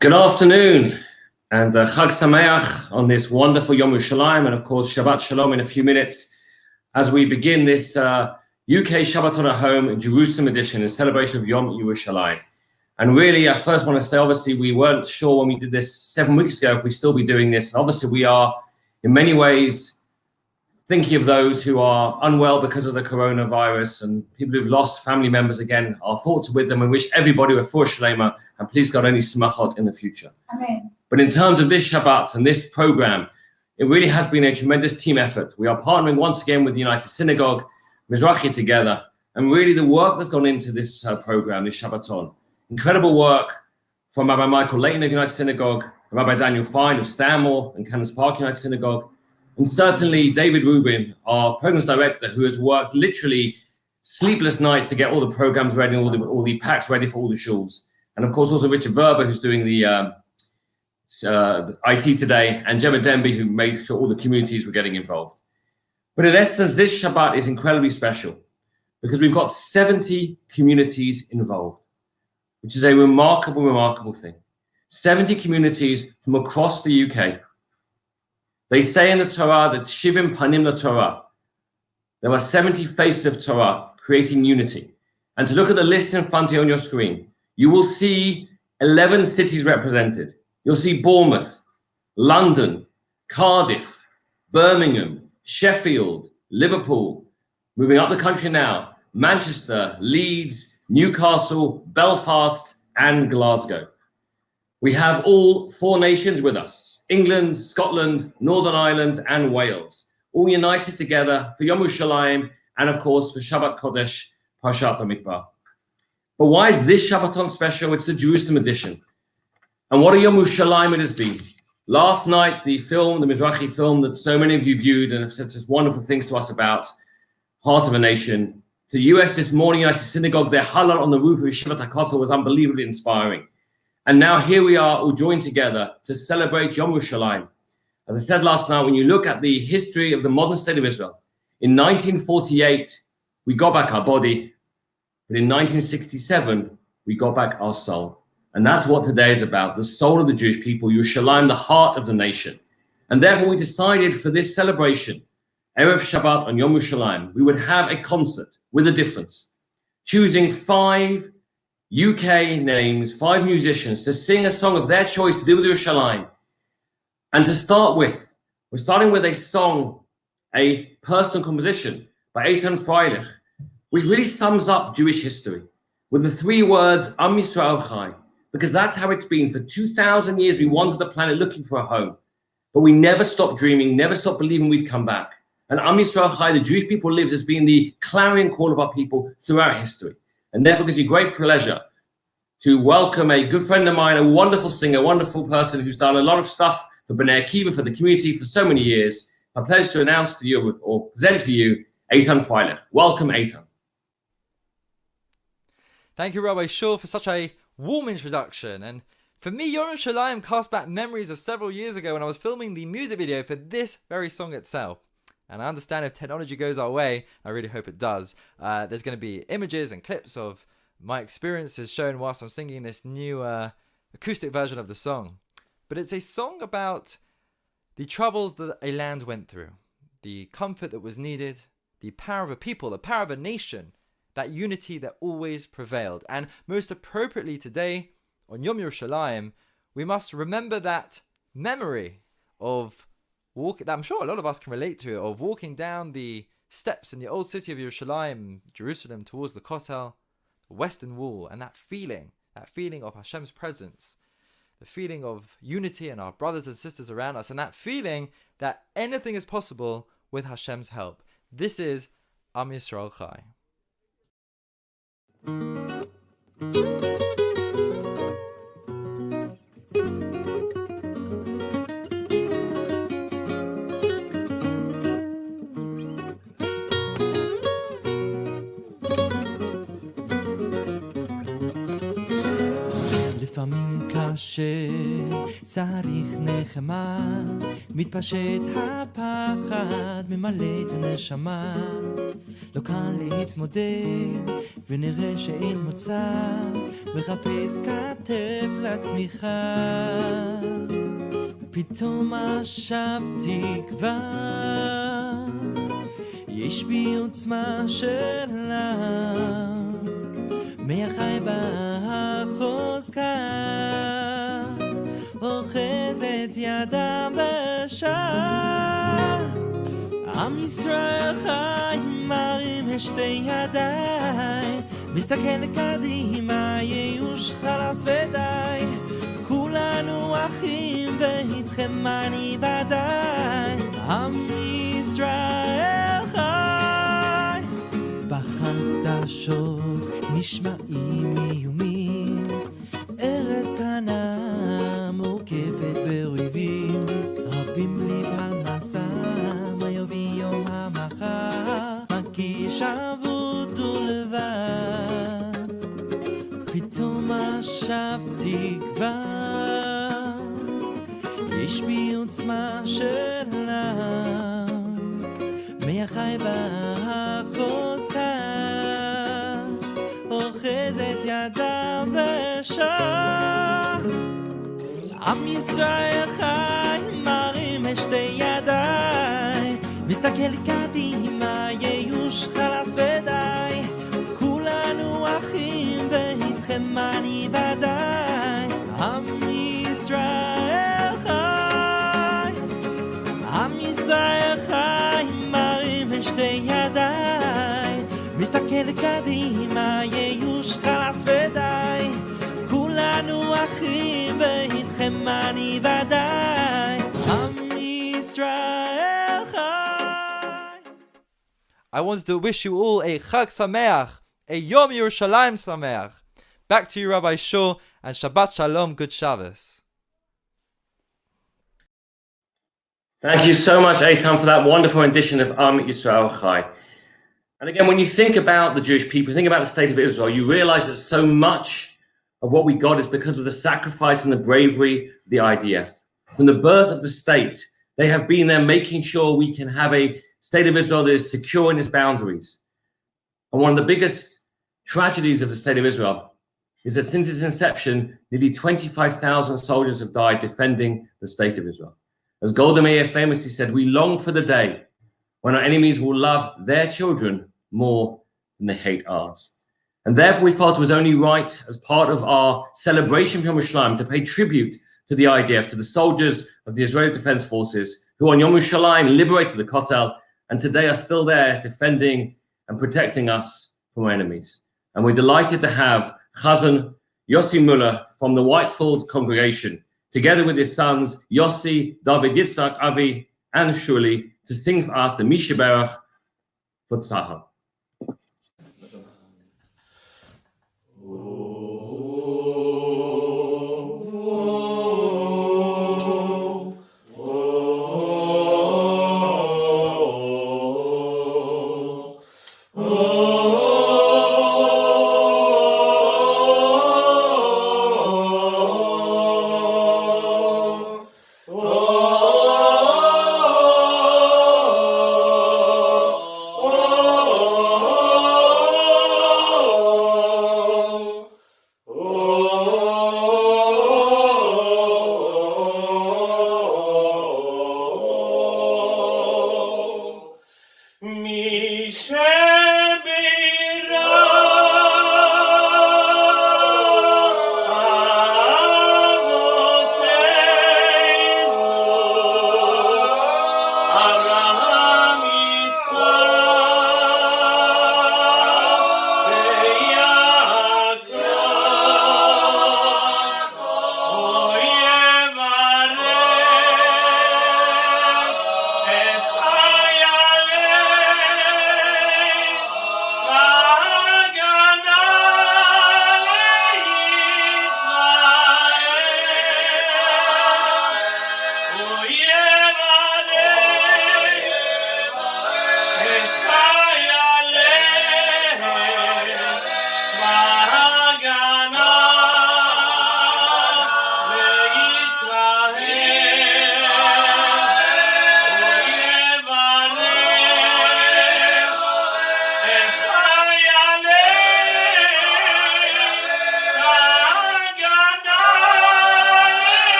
Good afternoon, and Chag Sameach on this wonderful Yom Yerushalayim, and of course Shabbat Shalom in a few minutes as we begin this UK Shabbaton Home Jerusalem edition in celebration of Yom Yerushalayim. And really, I first want to say, obviously, we weren't sure when we did this 7 weeks ago if we'd still be doing this. And obviously, we are, in many ways, thinking of those who are unwell because of the coronavirus and people who've lost family members. Again, our thoughts are with them. We wish everybody a full shlema, and please God, only smachot in the future. Amen. But in terms of this Shabbat and this program, it really has been a tremendous team effort. We are partnering once again with the United Synagogue, Mizrahi together, and really the work that's gone into this program, this Shabbaton. Incredible work from Rabbi Michael Layton of United Synagogue, Rabbi Daniel Fine of Stanmore and Cannons Park United Synagogue, and certainly David Rubin, our programs director, who has worked literally sleepless nights to get all the programs ready, all the packs ready for all the shuls. And of course, also Richard Verber, who's doing the IT today, and Gemma Denby, who made sure all the communities were getting involved. But in essence, this Shabbat is incredibly special because we've got 70 communities involved, which is a remarkable, remarkable thing. 70 communities from across the UK. They say in the Torah that Shivim Panim LaTorah, there are 70 faces of Torah creating unity. And to look at the list in front of you on your screen, you will see 11 cities represented. You'll see Bournemouth, London, Cardiff, Birmingham, Sheffield, Liverpool, moving up the country now, Manchester, Leeds, Newcastle, Belfast, and Glasgow. We have all 4 nations with us: England, Scotland, Northern Ireland, and Wales, all united together for Yom Yerushalayim and, of course, for Shabbat Kodesh, Parsha Bamidbar. But why is this Shabbaton special? It's the Jerusalem edition. And what a Yom Yerushalayim it has been. Last night, the film, the Mizrahi film that so many of you viewed and have said such wonderful things to us about, Heart of a Nation. To the US this morning, United Synagogue, their halal on the roof of Yeshivat HaKotel was unbelievably inspiring. And now here we are all joined together to celebrate Yom Yerushalayim. As I said last night, when you look at the history of the modern state of Israel, in 1948, we got back our body, but in 1967, we got back our soul. And that's what today is about, the soul of the Jewish people, Yerushalayim, the heart of the nation. And therefore, we decided for this celebration, Erev Shabbat on Yom Yerushalayim, we would have a concert with a difference, choosing 5 UK names, 5 musicians to sing a song of their choice to do with Yerushalayim. And to start with, we're starting with a song, a personal composition by Eitan Freilich, which really sums up Jewish history with the 3 words, Am Yisrael Chai, because that's how it's been. For 2,000 years, we wandered the planet looking for a home, but we never stopped dreaming, never stopped believing we'd come back. And Am Yisrael Chai, the Jewish people lives, has been the clarion call of our people throughout history. And therefore, it gives you great pleasure to welcome a good friend of mine, a wonderful singer, a wonderful person who's done a lot of stuff for Bnei Akiva, for the community for so many years. My pleasure to announce to you or present to you Eitan Freilich. Welcome, Eitan. Thank you, Rabbi Shul, for such a warm introduction. And for me, Yom Yerushalayim cast back memories of several years ago when I was filming the music video for this very song itself. And I understand if technology goes our way, I really hope it does, there's going to be images and clips of my experiences shown whilst I'm singing this new acoustic version of the song. But it's a song about the troubles that a land went through, the comfort that was needed, the power of a people, the power of a nation, that unity that always prevailed. And most appropriately today, on Yom Yerushalayim, we must remember that memory of that I'm sure a lot of us can relate to, of walking down the steps in the old city of Yerushalayim, Jerusalem, towards the Kotel, the Western Wall, and that feeling of Hashem's presence, the feeling of unity and our brothers and sisters around us, and that feeling that anything is possible with Hashem's help. This is Am Yisrael Chai. לפעמים קשה צריך נחמה, מתפשט הפחד, ממלא את הנשמה. לא קל להתמודד, ונראה שאין מוצא, מחפש כתף לתמיכה. פתאום עכשיו תקווה, יש בי עוצמה שלה, מהחי בחוזקה, אוחזת ידם בשעה. עם ישראל חי, מרים שתי ידיים, מסתכל קדימה, ייאוש חלאס ודי. כולנו אחים ואיתכם אני ודאי. עם ישראל חי. בחדשות נשמעים איומים, ארץ קטנה מורכבת באויבים, רבים בלי פרנסה, מה יביא יום המחר, מרגיש אבוד ולבד. פתאום עכשיו תקווה, יש בי עוצמה שלה, מהחי בחוזקה, אוחזת ידם בשעה. עם ישראל חי, מרים שתי ידיים, מסתכל קדימה, ייאוש חלאס ודי. כולנו אחים ואיתכם אני ודאי. עם ישראל חי, עם ישראל חי, מרים שתי ידיים, מסתכל קדימה, ייאוש חלאס ודי. כולנו אחים ואיתכם אני ודאי. עם ישראל חי. I wanted to wish you all a Chag Sameach, a Yom Yerushalayim Sameach. Back to you, Rabbi Shor, and Shabbat Shalom, good Shabbos. Thank you so much, Eitan, for that wonderful rendition of Am Yisrael Chai. And again, when you think about the Jewish people, think about the state of Israel, you realize that so much of what we got is because of the sacrifice and the bravery of the IDF. From the birth of the state, they have been there making sure we can have a state of Israel that is secure in its boundaries. And one of the biggest tragedies of the state of Israel is that since its inception, nearly 25,000 soldiers have died defending the state of Israel. As Golda Meir famously said, we long for the day when our enemies will love their children more than they hate ours. And therefore we felt it was only right, as part of our celebration of Yom Yerushalayim, to pay tribute to the IDF, to the soldiers of the Israeli Defense Forces, who on Yom Yerushalayim liberated the Kotel, and today are still there defending and protecting us from our enemies. And we're delighted to have Chazan Yossi Muller from the Whitefield congregation, together with his sons Yossi, David Yitzhak, Avi, and Shuli, to sing for us the Misha Berach for Tzahal.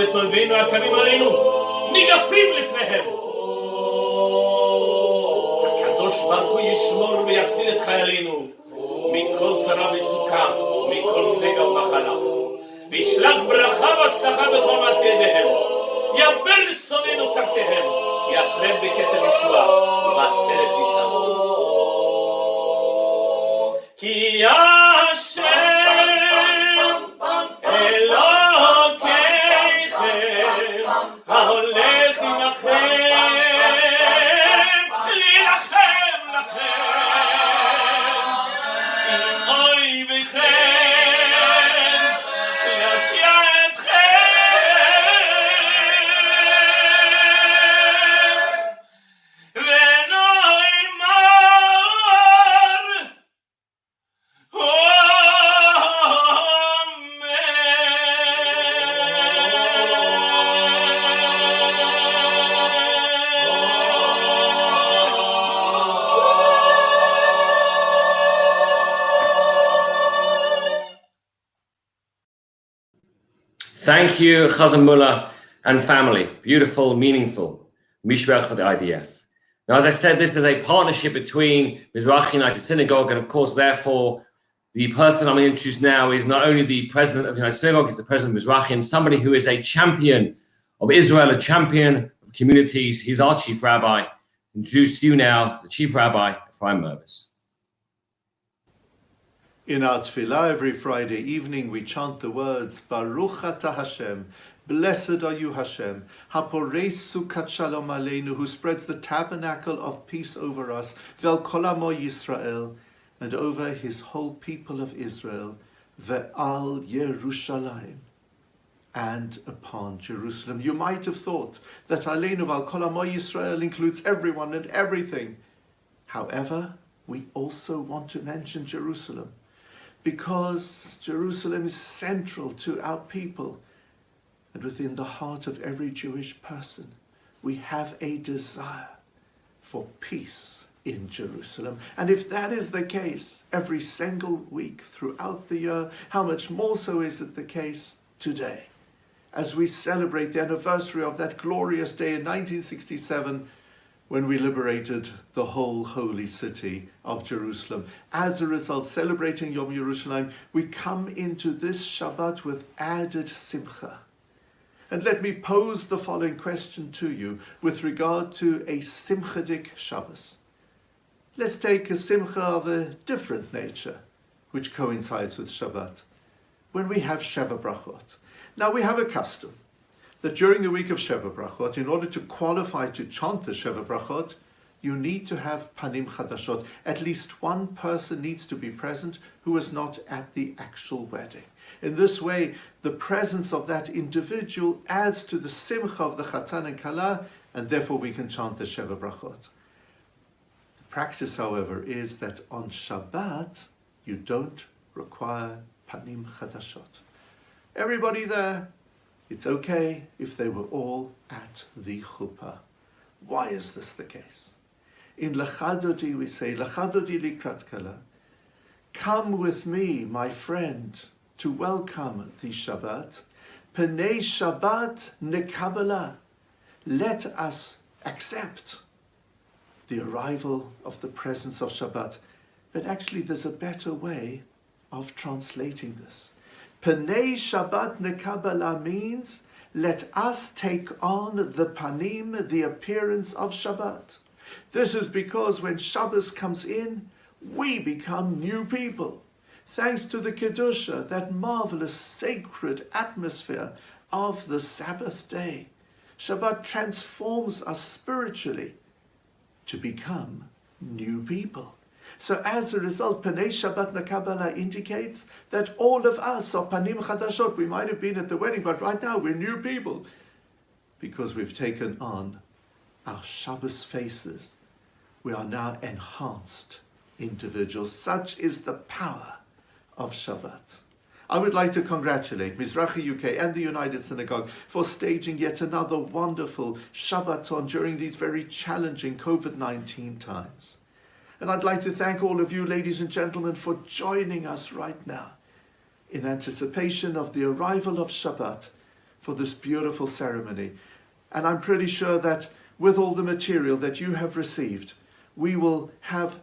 את אויבינו הקמים עלינו, ניגפים לפניהם. הקדוש ברוך הוא ישמור ויציל את חיילינו מכל צרה וצוקה, מכל נגע ומחלה. וישלח ברכה והצלחה בכל מעשי ידיהם. יבר שונאינו תחתיהם, יחרב בכתר ישועה ובעטרת ניצחון. כי השם ההולך עמכם, להילחם לכם, עם אויביכם, להושיע אתכם, ונאמר, Thank you, Chazan Mullah and family. Beautiful, meaningful. Mishbeach for the IDF. Now, as I said, this is a partnership between Mizrachi United Synagogue, and of course, therefore, the person I'm going to introduce now is not only the president of the United Synagogue, he's the president of Mizrachi, and somebody who is a champion of Israel, a champion of communities. He's our Chief Rabbi. Introduce to you now, the Chief Rabbi, Ephraim Mervis. In our tefillah every Friday evening, we chant the words, Baruch Ata Hashem, blessed are you Hashem, Haporei Sukat Shalom Aleinu, who spreads the tabernacle of peace over us, Vel Kol Amo Yisrael, and over his whole people of Israel, Ve'al Yerushalayim, and upon Jerusalem. You might have thought that Aleinu Val Kol Amo Yisrael includes everyone and everything. However, we also want to mention Jerusalem, because Jerusalem is central to our people, and within the heart of every Jewish person, we have a desire for peace in Jerusalem. And if that is the case every single week throughout the year, how much more so is it the case today, as we celebrate the anniversary of that glorious day in 1967, when we liberated the whole holy city of Jerusalem. As a result, celebrating Yom Yerushalayim, we come into this Shabbat with added simcha. And let me pose the following question to you with regard to a simchadik Shabbos. Let's take a simcha of a different nature, which coincides with Shabbat, when we have Sheva Brachot. Now, we have a custom that during the week of Sheva Brachot, in order to qualify to chant the Sheva Brachot, you need to have Panim Chadashot. At least one person needs to be present who was not at the actual wedding. In this way, the presence of that individual adds to the simcha of the Chatan and Kala, and therefore we can chant the Sheva Brachot. The practice, however, is that on Shabbat, you don't require Panim Chadashot. Everybody there, it's okay if they were all at the chuppah. Why is this the case? In Lachadodi we say, Lachadodi likrat kala, come with me, my friend, to welcome the Shabbat. Penei Shabbat nekabala. Let us accept the arrival of the presence of Shabbat. But actually there's a better way of translating this. Panei Shabbat nekabala means, let us take on the panim, the appearance of Shabbat. This is because when Shabbos comes in, we become new people. Thanks to the Kedusha, that marvelous sacred atmosphere of the Sabbath day. Shabbat transforms us spiritually to become new people. So as a result, Panei Shabbat Nekabala indicates that all of us are Panim Chadashot. We might have been at the wedding, but right now we're new people because we've taken on our Shabbos faces, we are now enhanced individuals. Such is the power of Shabbat. I would like to congratulate Mizrachi UK and the United Synagogue for staging yet another wonderful Shabbaton during these very challenging COVID-19 times. And I'd like to thank all of you, ladies and gentlemen, for joining us right now in anticipation of the arrival of Shabbat for this beautiful ceremony. And I'm pretty sure that with all the material that you have received, we will have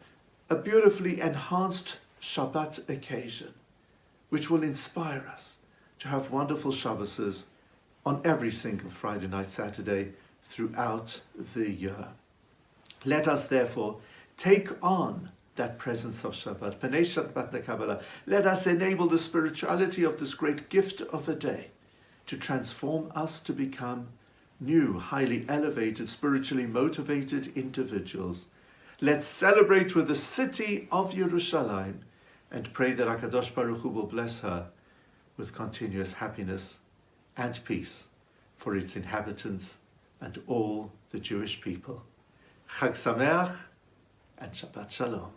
a beautifully enhanced Shabbat occasion, which will inspire us to have wonderful Shabboses on every single Friday night, Saturday throughout the year. Let us therefore take on that presence of Shabbat. Pnei Shabbat neKabbalah. Let us enable the spirituality of this great gift of a day to transform us to become new, highly elevated, spiritually motivated individuals. Let's celebrate with the city of Yerushalayim and pray that HaKadosh Baruch Hu will bless her with continuous happiness and peace for its inhabitants and all the Jewish people. Chag Sameach and Shabbat Shalom.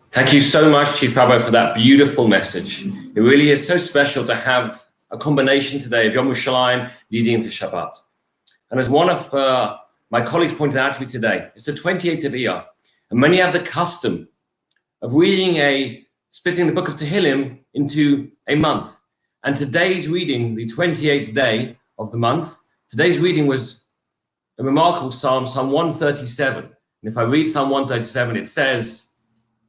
Thank you so much, Chief Rabbi, for that beautiful message. It really is so special to have a combination today of Yom Yerushalayim leading into Shabbat. And as one of my colleagues pointed out to me today, it's the 28th of Iyar, and many have the custom of splitting the book of Tehillim into a month. And today's reading, the 28th day of the month, today's reading was a remarkable psalm, Psalm 137. And if I read Psalm 137, it says,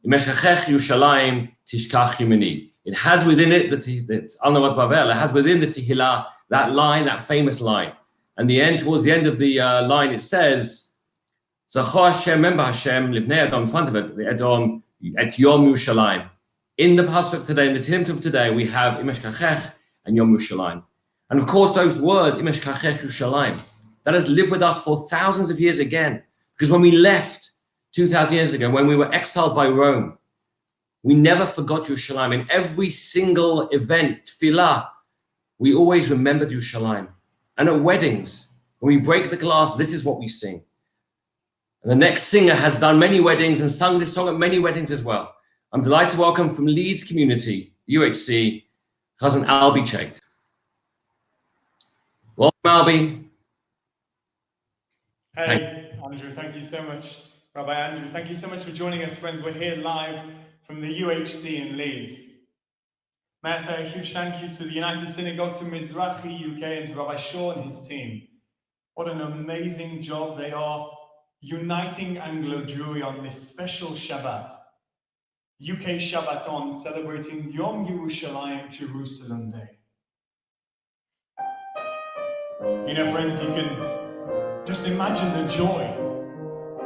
Yerushalayim tishkach yimini. It has within it, it's Al-Namat Bavel, it has within the Tehillah, that line, that famous line. And towards the end of the line, it says, Zachor Hashem, remember Hashem, Livnei Edom, in front of it, the Edom, at Yom Yerushalayim. In the Parsha today, in the Tehillim of today, we have Im Eshkachech and Yom Yerushalayim. And of course, those words, Im Eshkachech Yerushalayim, that has lived with us for thousands of years again. Because when we left 2,000 years ago, when we were exiled by Rome, we never forgot Yerushalayim. In every single event, tefillah, we always remembered Yerushalayim. And at weddings, when we break the glass, this is what we sing. And the next singer has done many weddings and sung this song at many weddings as well. I'm delighted to welcome from Leeds community, UHC, cousin Albi Chait. Welcome, Albi. Hey, Andrew, thank you so much. Rabbi Andrew, thank you so much for joining us, friends. We're here live from the UHC in Leeds. May I say a huge thank you to the United Synagogue, to Mizrachi UK, and to Rabbi Shaw and his team. What an amazing job they are uniting Anglo Jewry on this special Shabbat. UK Shabbaton, celebrating Yom Yerushalayim, Jerusalem Day. You know, friends, you can just imagine the joy.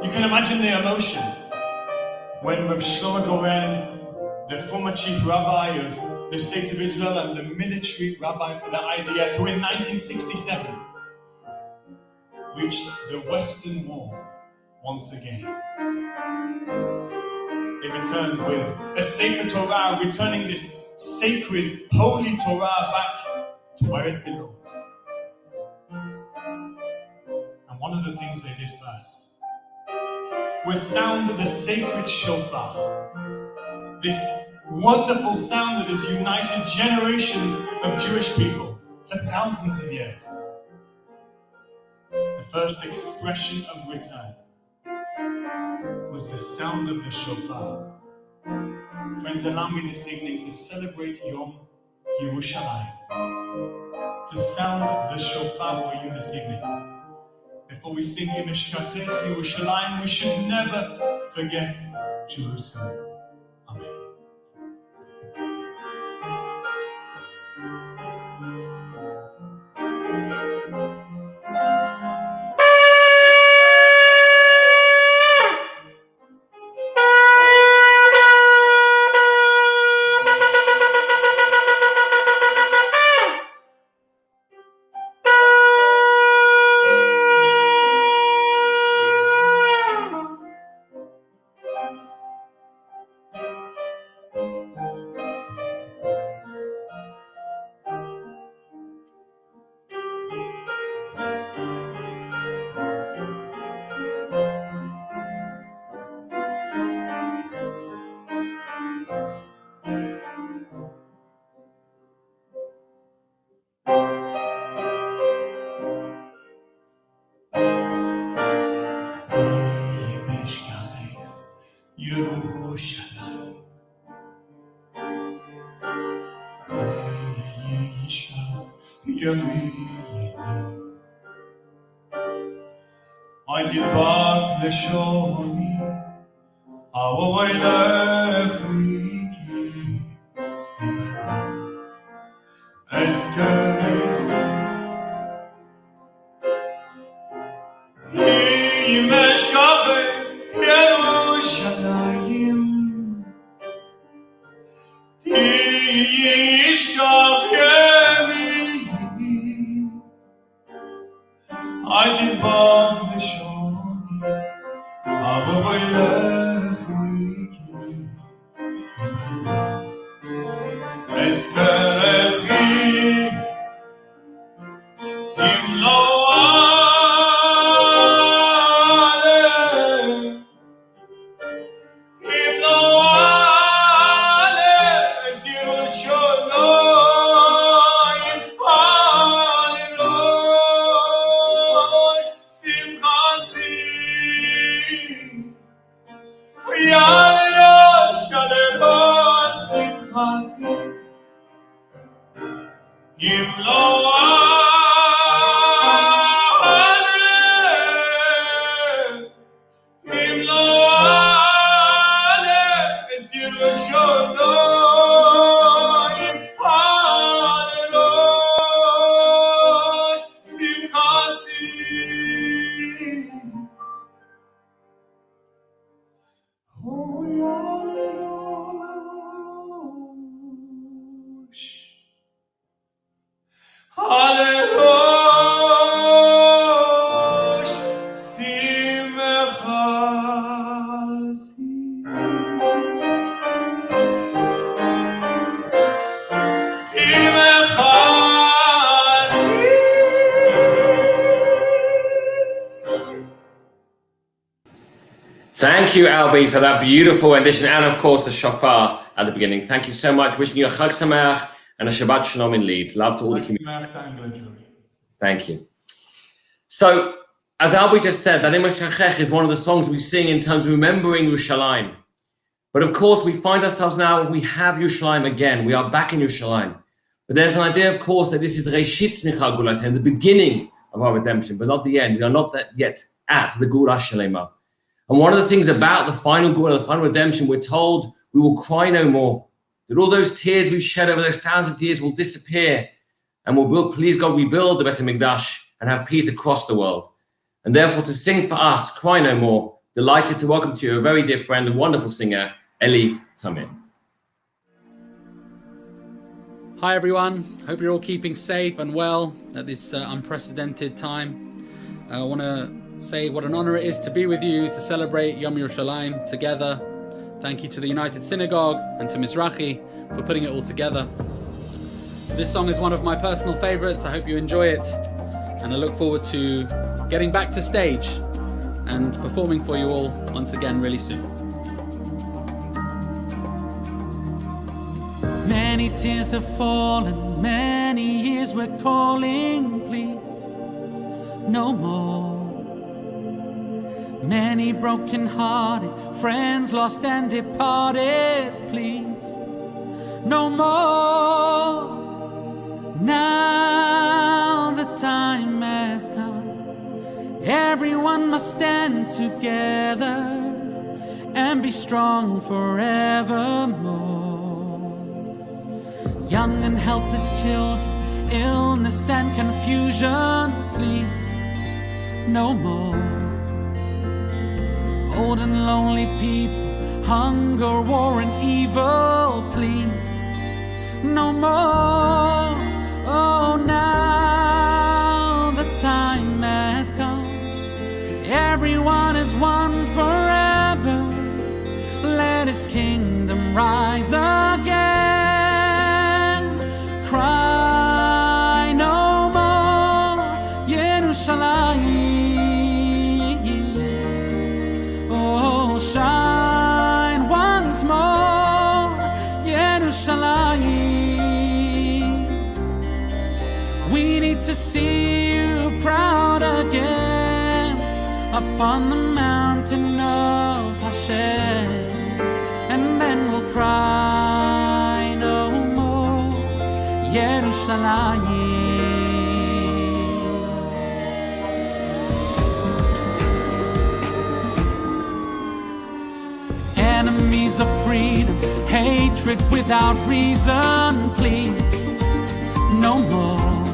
You can imagine the emotion when Reb Shlomo Goren, the former Chief Rabbi of the State of Israel and the military rabbi for the IDF, who in 1967 reached the Western Wall once again. They returned with a Sefer Torah, returning this sacred, holy Torah back to where it belongs. And one of the things they did first was sound the sacred shofar. This wonderful sound that has united generations of Jewish people for thousands of years. The first expression of return was the sound of the shofar. Friends, allow me this evening to celebrate Yom Yerushalayim, to sound the shofar for you this evening. Before we sing Im Eshkachech Yerushalayim, we should never forget Jerusalem. Amen. ימיני. תדבק לשוני, אבוי לכי כי אזכרך אם אשכחך ירושלים, תשכח ימיני. תדבק לשוני, אבוי לכי כי אזכרכי אם לא Thank you, Albi, for that beautiful rendition, and of course the shofar at the beginning. Thank you so much. Wishing you a Chag Sameach and a Shabbat Shalom in Leeds. Love to all the community. Thank you. So, as Albi just said, that Im Shachech is one of the songs we sing in terms of remembering Yerushalayim. But of course, we find ourselves now, we have Yerushalayim again. We are back in Yerushalayim. But there's an idea, of course, that this is Reshit Tzmicha Gulatem, the beginning of our redemption, but not the end. We are not yet at the Gula Shalema. And one of the things about the final Gula, the final redemption, we're told we will cry no more. That all those tears we've shed over those thousands of years will disappear. And we'll build, please God, rebuild the Beit HaMikdash and have peace across the world. And therefore, to sing for us, Cry No More, delighted to welcome to you a very dear friend and wonderful singer, Eli Tamir. Hi everyone, hope you're all keeping safe and well at this unprecedented time. I want to say what an honor it is to be with you to celebrate Yom Yerushalayim together. Thank you to the United Synagogue and to Mizrahi for putting it all together. This song is one of my personal favorites. I hope you enjoy it, and I look forward to getting back to stage and performing for you all once again really soon. Many tears have fallen, many years we're calling, please, no more. Many broken-hearted friends lost and departed, please, no more. Now the time has come, everyone must stand together and be strong forevermore. Young and helpless children, illness and confusion, please, no more. Old and lonely people, hunger, war and evil, please, no more. Oh, now the time has come, everyone is one forever. Let his kingdom rise again. Cry no more, Yerushalayim. Oh, shine once more, Yerushalayim. We need to see you proud again upon the mountain of Hashem, and then we'll cry no more, Yerushalayim. hatred without reason, please. No more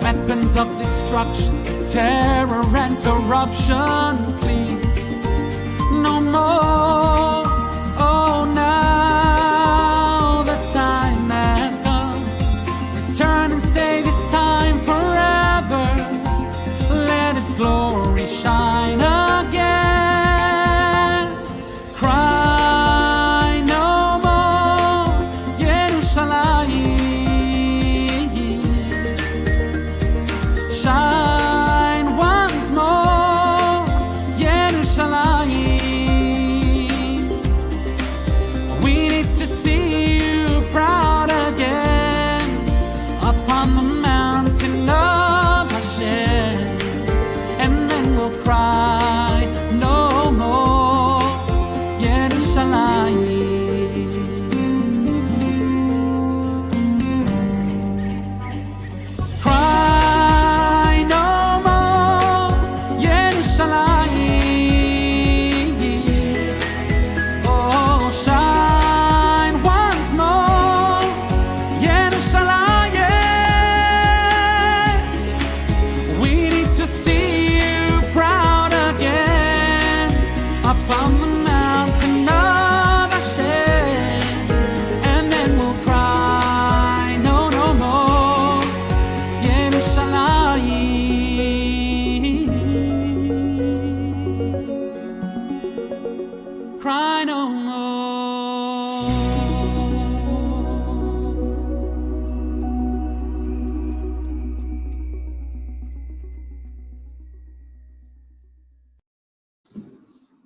weapons of destruction, terror and corruption, please. No more. Oh, now the time has come. Return and stay this time forever. Let His glory shine again. Cry no more, Yerushalayim. Shine once more, Yerushalayim. We need to see you proud again upon the mountain of Hashem, and then we'll cry no more, Yerushalayim. Cry no more, Yerushalayim. Oh, shine once more, Yerushalayim. We need to see you proud again upon the mountain of Hashem, and then we'll cry no more, Yerushalayim. Cry no more.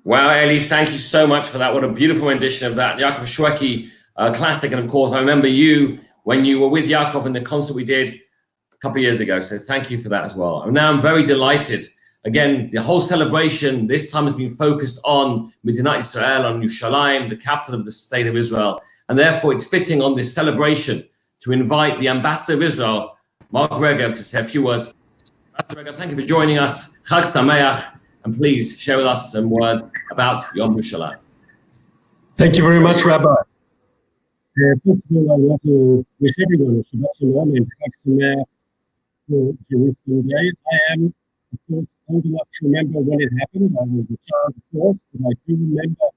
Wow, Eli, thank you so much for that. What a beautiful rendition of that. Yaakov Shweki, classic. And of course, I remember you when you were with Yaakov in the concert we did a couple of years ago. So thank you for that as well. And now I'm very delighted. Again, the whole celebration this time has been focused on Medinat Israel, on Yerushalayim, the capital of the state of Israel. And therefore, it's fitting on this celebration to invite the ambassador of Israel, Mark Regev, to say a few words. Ambassador Regev, thank you for joining us. Chag Sameach. And please share with us some words about Yom Yerushalayim. Thank you very much, Rabbi. First of all, I want to wish everyone a Shabbat Home and Chag Sameach for Jerusalem Day. I am, of course, old enough to remember when it happened. I was a child, of course, but I do remember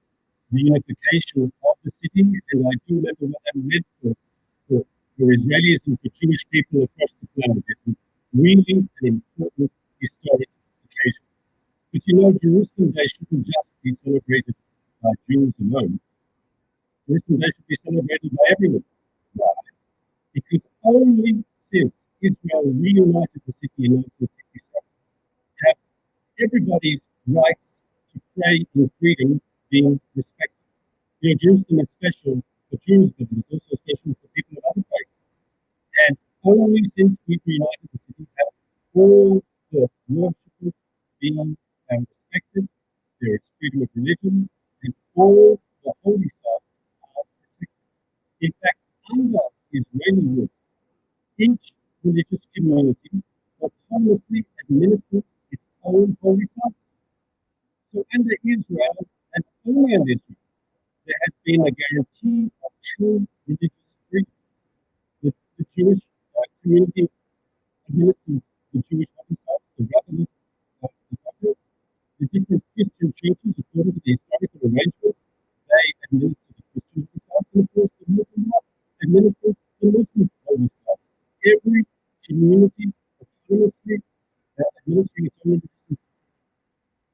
the unification of the city, and I do remember what that meant for Israelis and for Jewish people across the planet. It was really an important historic occasion. But you know, Jerusalem Day shouldn't just be celebrated by Jews alone. Jerusalem Day should be celebrated by everyone. Why? Because only since Israel reunited the city in 1967 have everybody's rights to pray in freedom being respected. You know, Jerusalem is special for Jews, but it is also special for people of other faiths. And only since we've reunited the city have all the worshippers been respected, there is freedom of religion, and all the holy sites are protected. In fact, under Israeli rule, each religious community autonomously administers its own holy sites. So under Israel, and only under Israel, there has been a guarantee of true religious freedom. The Jewish community administers the Jewish holy sites, the government of the country. The different Christian churches, according to the historical arrangements, they administer the Christian holy sites, and of course the Muslim administers the Muslim holy sites. Every community autonomously administering its own religious system.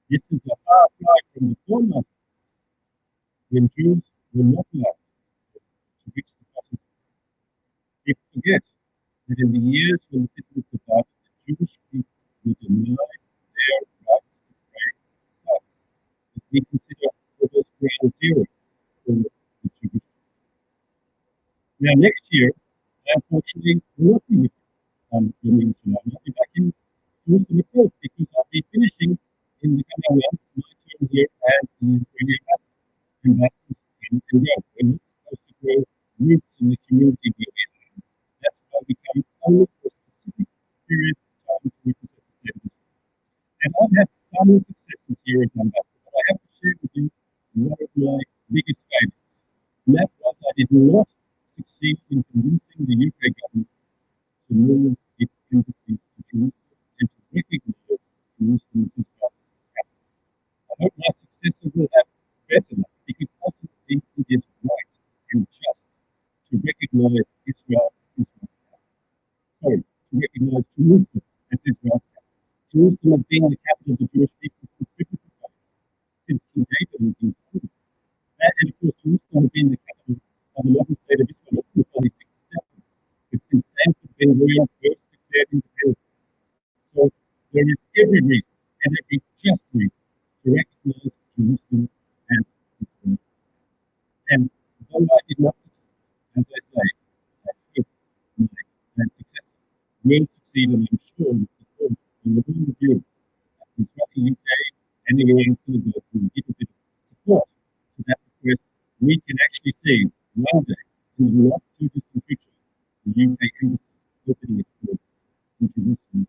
This is a far cry from the former when Jews were not allowed to reach the bottom. People forget that in the years when the city was divided, the Jewish people were denied their rights to pray sites that we consider almost ground zero for the Jewish. Now, next year, unfortunately, will not be with Yom Yerushalayim. I'll be back in Jerusalem itself because I'll be finishing in the coming months my term here as the Israeli ambassadors come and go. We're not supposed to grow roots in the community we're in. That's why we come only for a specific period of time to represent the state of Israel. And I've had some successes here as ambassador, but I have to share with you one of my biggest failures. not succeed in convincing the UK government to move its embassy to Jerusalem and to recognize Jerusalem as Israel's capital. I hope my successor will have better luck, because ultimately it is right and just to recognize Israel as Israel's capital. Sorry, to recognize Jerusalem as Israel's capital. Jerusalem has been the capital of the Jewish people since biblical times, since King David and King Solomon. And of course, Jerusalem has been the capital of the modern state of Israel since 1967. But since then, Ben Gurion first declared independence. So there is every reason and every just reason to recognize Jerusalem as Israel. And though I did not succeed, as I say, I hope my successor will succeed, and I'm sure that support from the whole of you at Mizrahi UK and the United Synagogue will give a bit of support to that request. We can actually see one day, in the not too distant future, the UK embassy opening its doors in Jerusalem.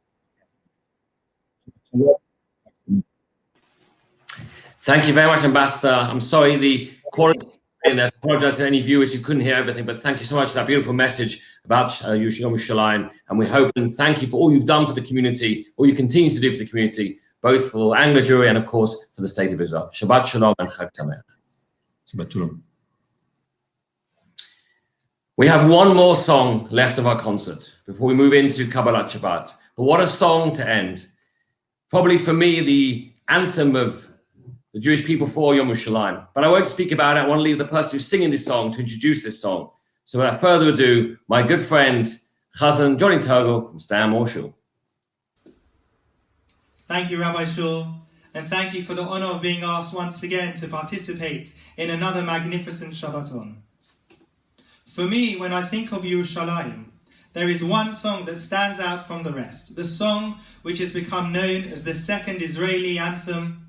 Thank you very much, Ambassador. I'm sorry the quality, and I apologize to any viewers who couldn't hear everything, but thank you so much for that beautiful message about Yom Yerushalayim. And we hope and thank you for all you've done for the community, all you continue to do for the community, both for Anglo Jewry and, of course, for the State of Israel. Shabbat Shalom and Chag Sameach. Shabbat Shalom. We have one more song left of our concert before we move into Kabbalat Shabbat. But what a song to end. Probably for me, the anthem of the Jewish people for Yom Yerushalayim. But I won't speak about it. I want to leave the person who's singing this song to introduce this song. So without further ado, my good friend, Chazan Johnny Turgle from Stam Orshul. Thank you, Rabbi Shul, and thank you for the honor of being asked once again to participate in another magnificent Shabbaton. For me, when I think of Yerushalayim, there is one song that stands out from the rest, the song which has become known as the second Israeli anthem,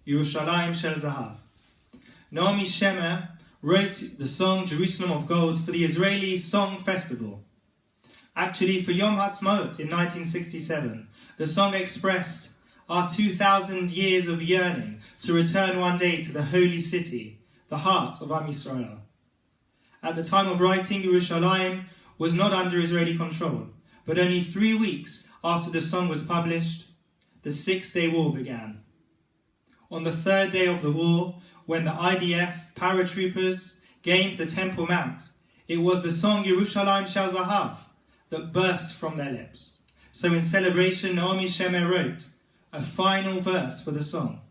Yerushalayim Shel Zahav. Naomi Shemer wrote the song Jerusalem of Gold for the Israeli Song Festival. Actually, for Yom Ha'atzmaut in 1967, the song expressed our 2,000 years of yearning to return one day to the holy city, the heart of Am Yisrael. At the time of writing, Yerushalayim was not under Israeli control, but only 3 weeks after the song was published, the Six-Day War began. On the third day of the war, when the IDF paratroopers gained the Temple Mount, it was the song Yerushalayim Shel Zahav that burst from their lips. So in celebration, Naomi Shemer wrote a final verse for the song,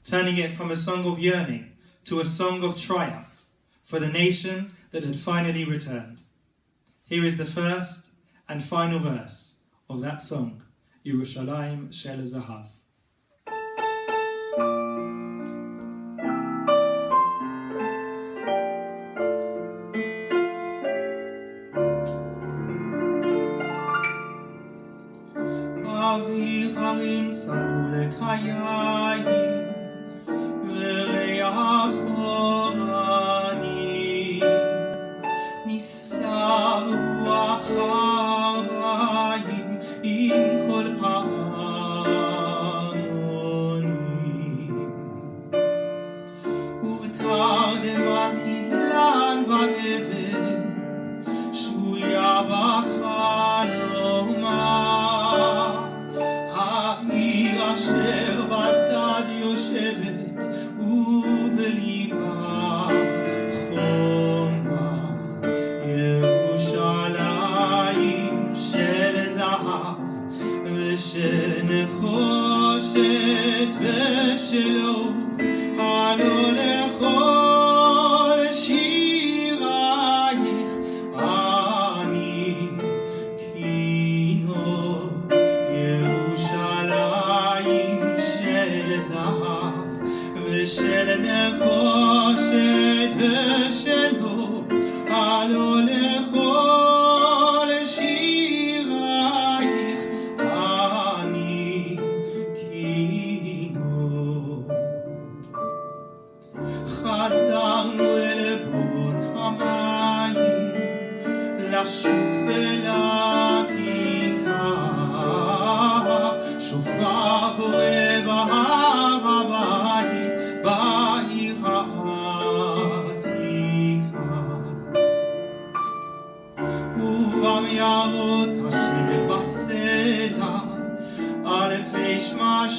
turning it from a song of yearning to a song of triumph for the nation that had finally returned. Here is the first and final verse of that song, Yerushalayim Shel Zahav.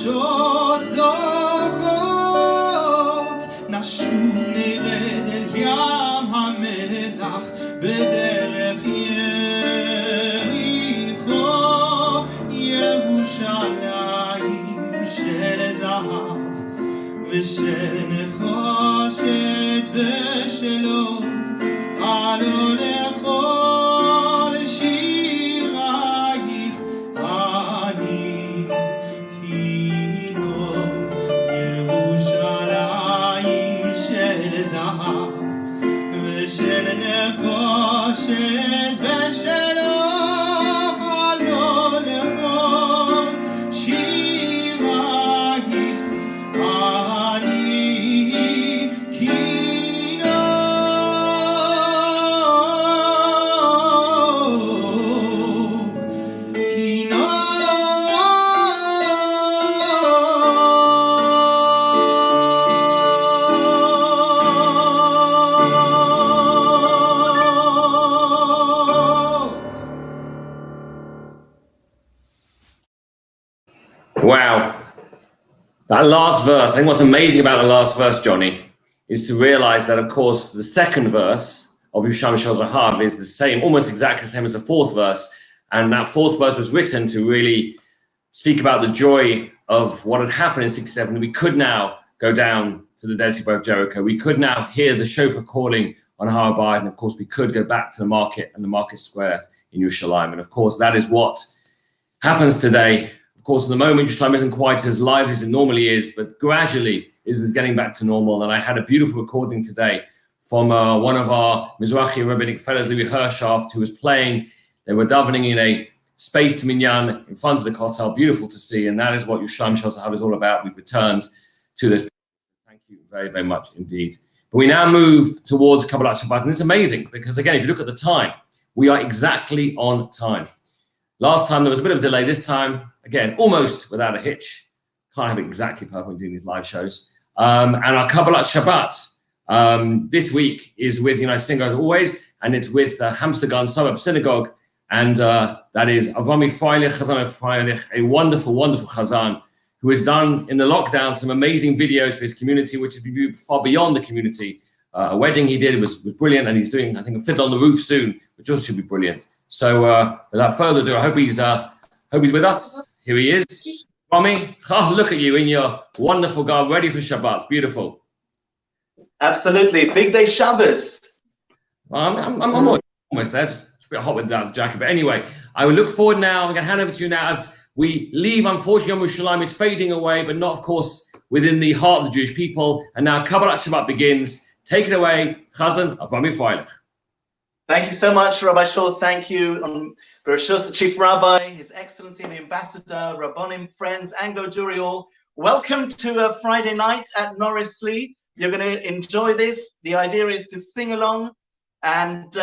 נפשות זוכות, נשוב נרד אל ים המלח בדרך יריחו, ירושלים של זהב ושל נחושת ושלו, עלו לכל שירייך אני קינו, ירושלים של זהב ושל נחושת ושלו, עלו לכל שירייך אני קינו. Wow. That last verse, I think what's amazing about the last verse, Johnny, is to realize that, of course, the second verse of Yusham Shel Zahav is the same, almost exactly the same as the fourth verse. And that fourth verse was written to really speak about the joy of what had happened in 6-7. We could now go down to the Dead Sea of Jericho. We could now hear the shofar calling on Har Habayit. And of course, we could go back to the market and the market square in Yerushalayim. And of course, that is what happens today. Of course, at the moment, Yerushalayim isn't quite as lively as it normally is, but gradually it is getting back to normal. And I had a beautiful recording today from one of our Mizrahi rabbinic fellows, Louis Hershaft, who was playing. They were davening in a space to Minyan in front of the Kotel. Beautiful to see. And that is what Yusham Shel Zahav is all about. We've returned to this. Thank you very, very much indeed. But we now move towards Kabbalat Shabbat. And it's amazing because, again, if you look at the time, we are exactly on time. Last time there was a bit of a delay. This time, again, almost without a hitch. Can't have it exactly perfect when doing these live shows. And our Kabbalat Shabbat this week is with United Synagogue as always, and it's with Hamstergan Suburb Synagogue, and that is Avrami Freilich, Chazan Freilich, a wonderful, wonderful Chazan who has done in the lockdown some amazing videos for his community, which is far beyond the community. A wedding he did was brilliant, and he's doing, I think, a fiddle on the roof soon, which also should be brilliant. So without further ado, I hope he's with us. Here he is. Rami, look at you in your wonderful garb, ready for Shabbat. Beautiful. Absolutely. Big day Shabbos. I'm almost there. Just a bit hot without the jacket. But anyway, I will look forward now. I'm going to hand over to you now as we leave. Unfortunately, Yom Yerushalayim is fading away, but not, of course, within the heart of the Jewish people. And now Kabbalat Shabbat begins. Take it away, Chazan Avrami Freilich. Thank you so much, Rabbi Shaw. Thank you. Bereshus, the Chief Rabbi, His Excellency, the Ambassador, Rabbonim, friends, Anglo Jewry all. Welcome to a Friday night at Norris Lee. You're going to enjoy this. The idea is to sing along and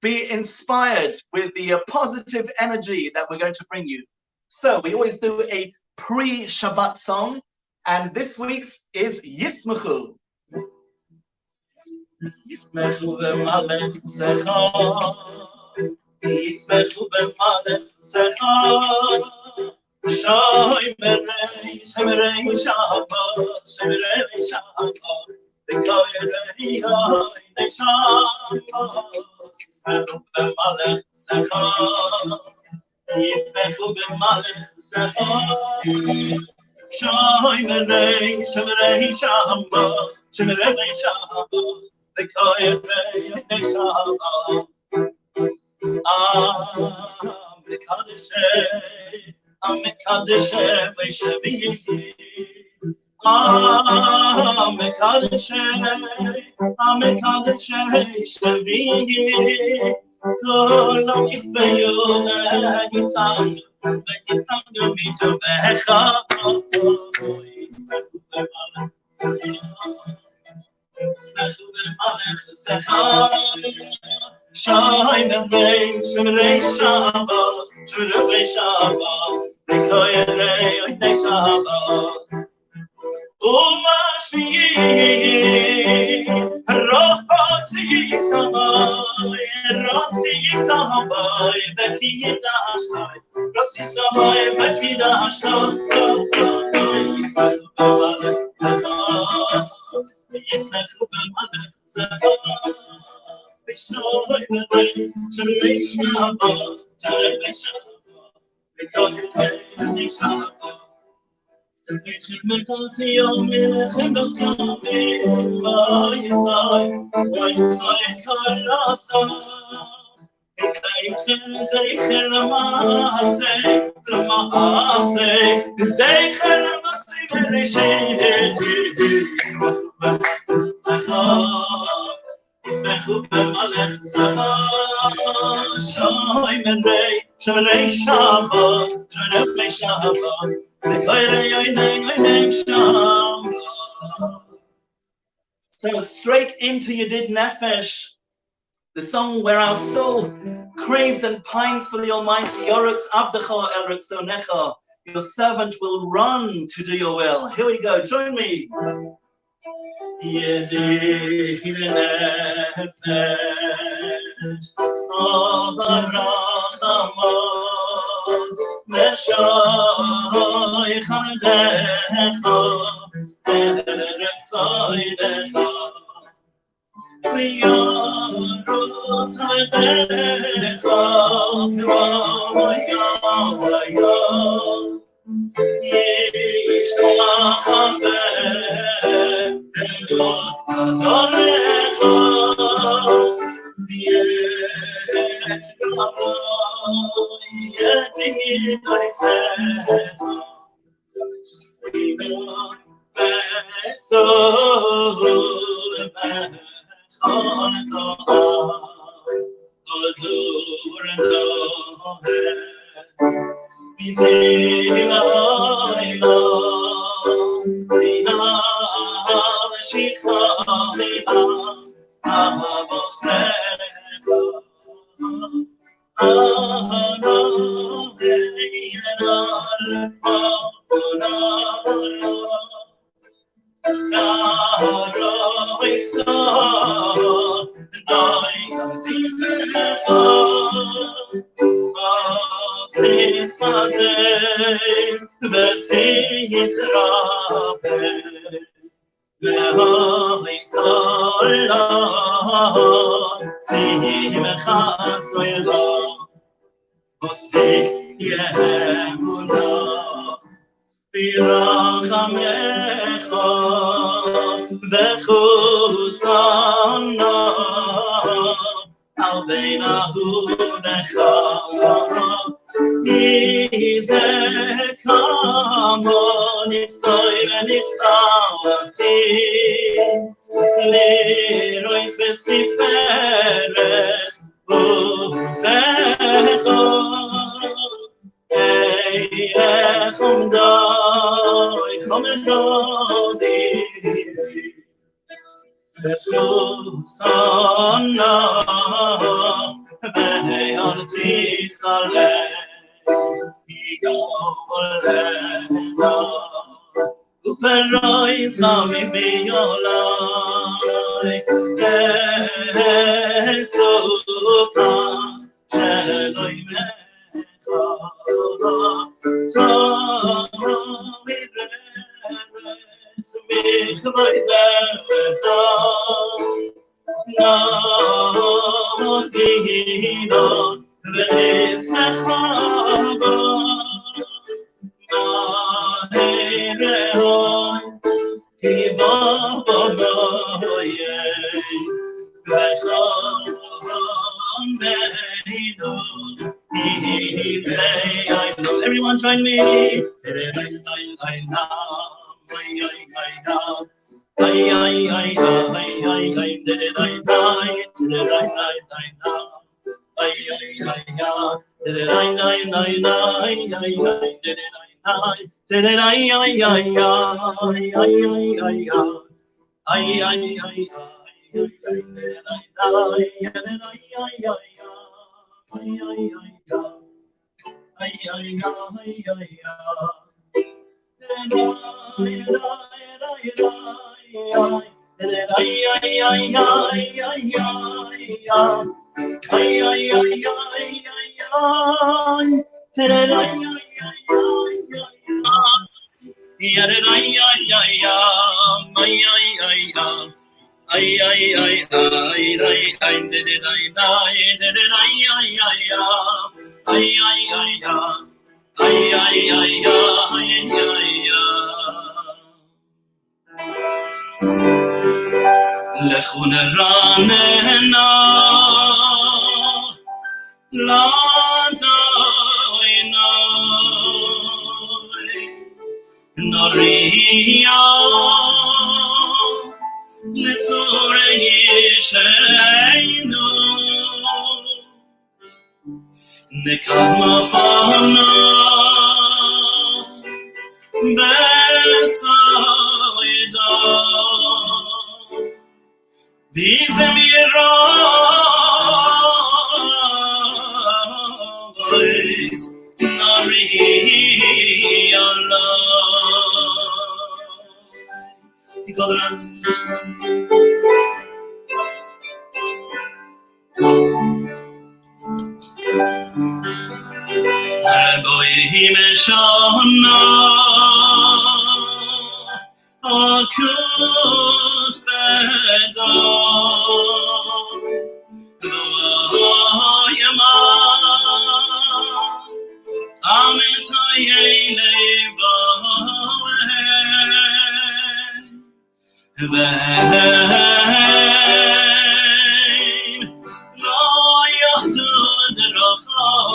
be inspired with the positive energy that we're going to bring you. So we always do a pre-Shabbat song, and this week's is Yismachu. Yismachu b'malech secha, Yismachu b'malech secha, Shoy merei Shabbat, Shemerei Shabbat, V'koyerei Yoynei Shabbat, Yismachu b'malech secha, Yismachu b'malech secha, Shoy merei Shabbat, Shemerei Shabbat, V'koyerei Yoynei Shabbat. Amekadeshe v'shaviyi, Amekadeshe v'shaviyi, Kol yisveyu v'yisang mitu v'echa, Yismechu b'malech secha, Shoy merei Shabbat, Shemerei Shabbat, V'koyerei Yoynei Shabbat. Umashviyi, Rotzi Sabai, Beki Yidashtai, Rotzi Sabai, Beki Yidashtai. So straight into Yedid Nefesh, the song where our soul craves and pines for the Almighty. Yoretz Abdecha El Retzonecha. Your servant will run to do your will. Here we go. Join me. Yedid Nefesh, Avarachamon, Meshoy Chadecha, Eretz Oidecha. We are roots of the Everyone join me. לכו נרננה לאדוני נוריה לצור ישענו נקמה פנה בסיידה Bizemirois Nari Allah. You got it. Boy Meshana Akut Bedar Loyama Amitaye Lebahe Lo Yahdud Racham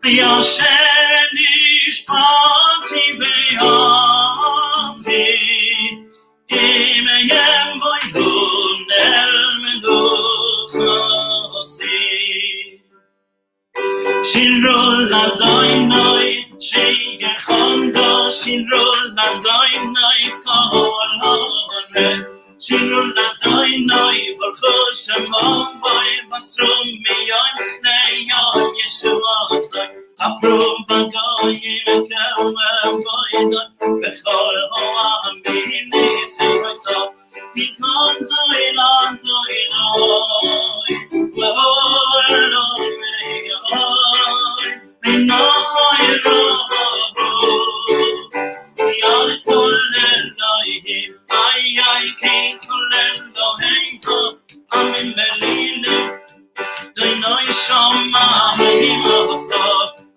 Yashenish Pati Be'ati Imeyem Boyhun El Meduchasi Shirul Adainai Sheyechanda Shirul Adainai Kol Hores Shirul Adainai Baruch Shemam Boy Basrum Miyam Neyan Yeshua Saprum Bagayim Kawam Boydan Bechol Hoam Binit Neysam Tikon Toilan Toiloi Lord Meyoy Binoy Roho Yal Kolelohim Ay King Kolelohim Amin Melile Doinoy Shama Himasa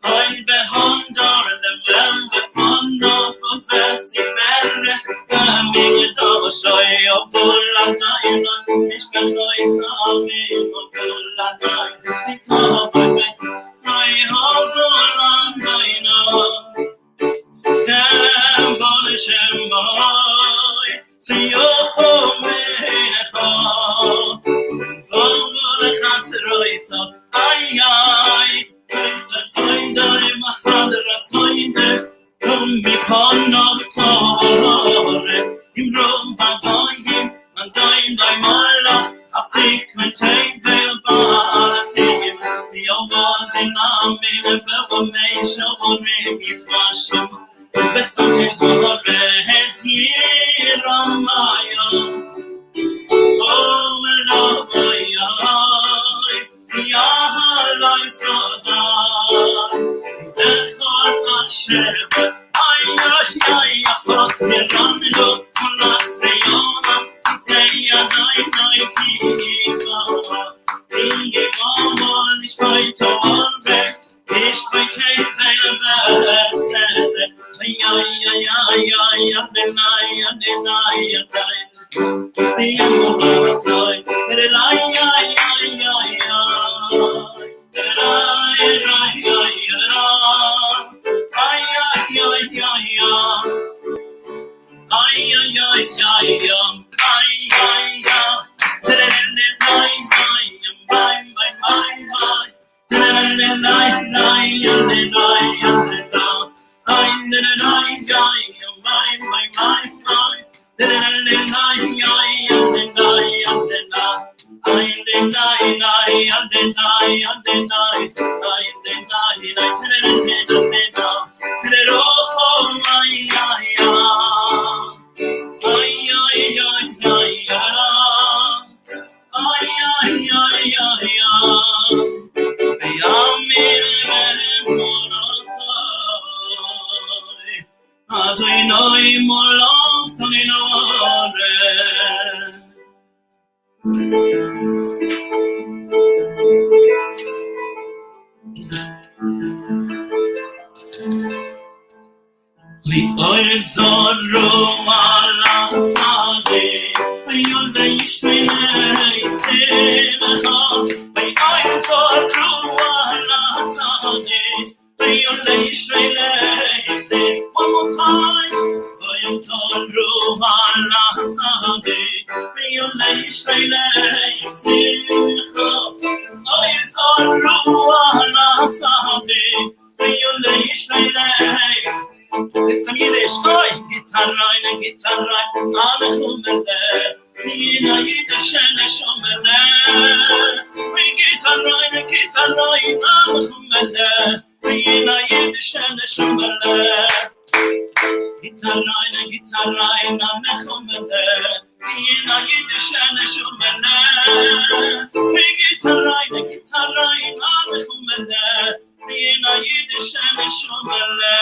Ay Behondar Levem Befondo Kos Vesifere Kaming Doshoy Obuladayna Ishkachoy Samim Obuladayna Nikabay Ay Obuladayna Kem Bolishemoy Siyo Menecha Vogolachatzeroisa Ay Dai Mahadras Koinde Mikono Kore Imrum Bagoyim and Dai Malach Aftik Quintain Veil Balatim the Ogon Dinamim and Belwame Shoborim is Vashim Besame Hore Hes Yiramaya Oh Melavaya Yahalai Sadai Echol Asher Ay Achas Miranilo Kulat Seyona Ifeya Dai Kiva Ingevama Nishpaito Alves Ishpaite Velavet Sede Ay Adenai The Yamuna Sai oy zorro ala tzade yol yishrei semcha oy zorro ala tzade yol yishrei sem one more time oy zorro ala tzade yol yishrei semcha oy zorro ala tzade yol yishrei Listen, Yiddish, oi, guitar line, alle Chummele, Yina Yiddish, and Shumele. We guitar line, alle Chummele, Yina Yiddish, and Shumele. Guitar line, alle Chummele, Yina Yiddish, and Shumele. We guitar line, alle Chummele, Yina Yiddish, and Shumele.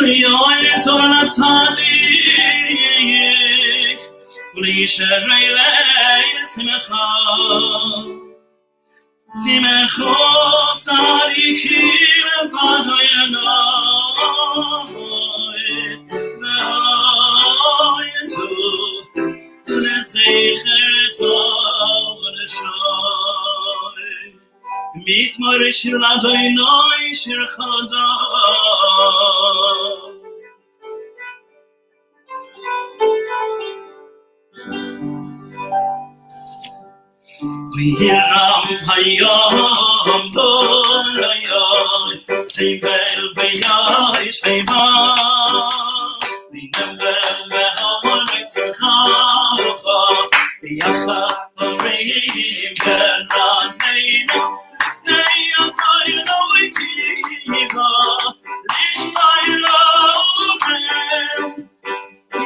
Yoin zon tzadik, v'yishrei simcha, simcha tzadikim b'doyanoy, v'hoyentu l'zecher kol shoy, mizmor shir Adonai shir chadam. Yiram hayom donayoy, Tibel beyoy shveiva, Ninembel behamon simcha, Yachat torim beraneim, Lifnei Adonai kiva, Lishmai lo'otem,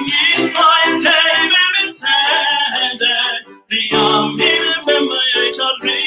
Yishmai tevim etzedek, V'yamim b'mayei shalri,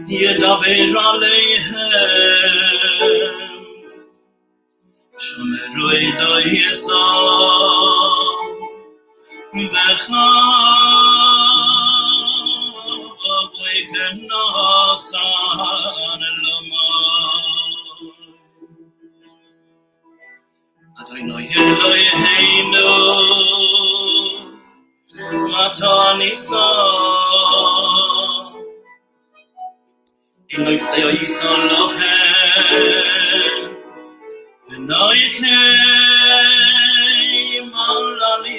Yedaber aleichem, shomeru edoi Yisrael, v'chaboy k'nasan elomai. Adonai Eloheinu, matan Yisa. Eloi say Yisrael lohem, v'noykem alali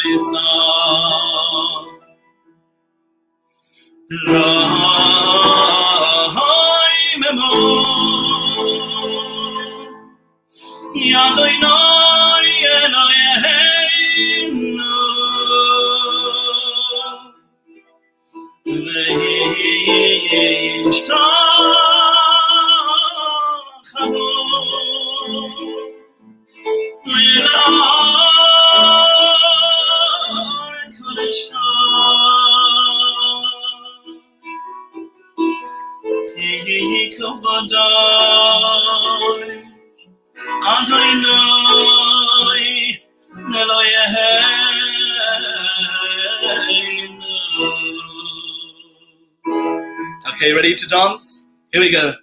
Yisrael. Rai memo, Yadonai Eloheinu, v'yishtachanu elai kodeshah, ki yikavadai Adonai Okay, ready to dance? Here we go.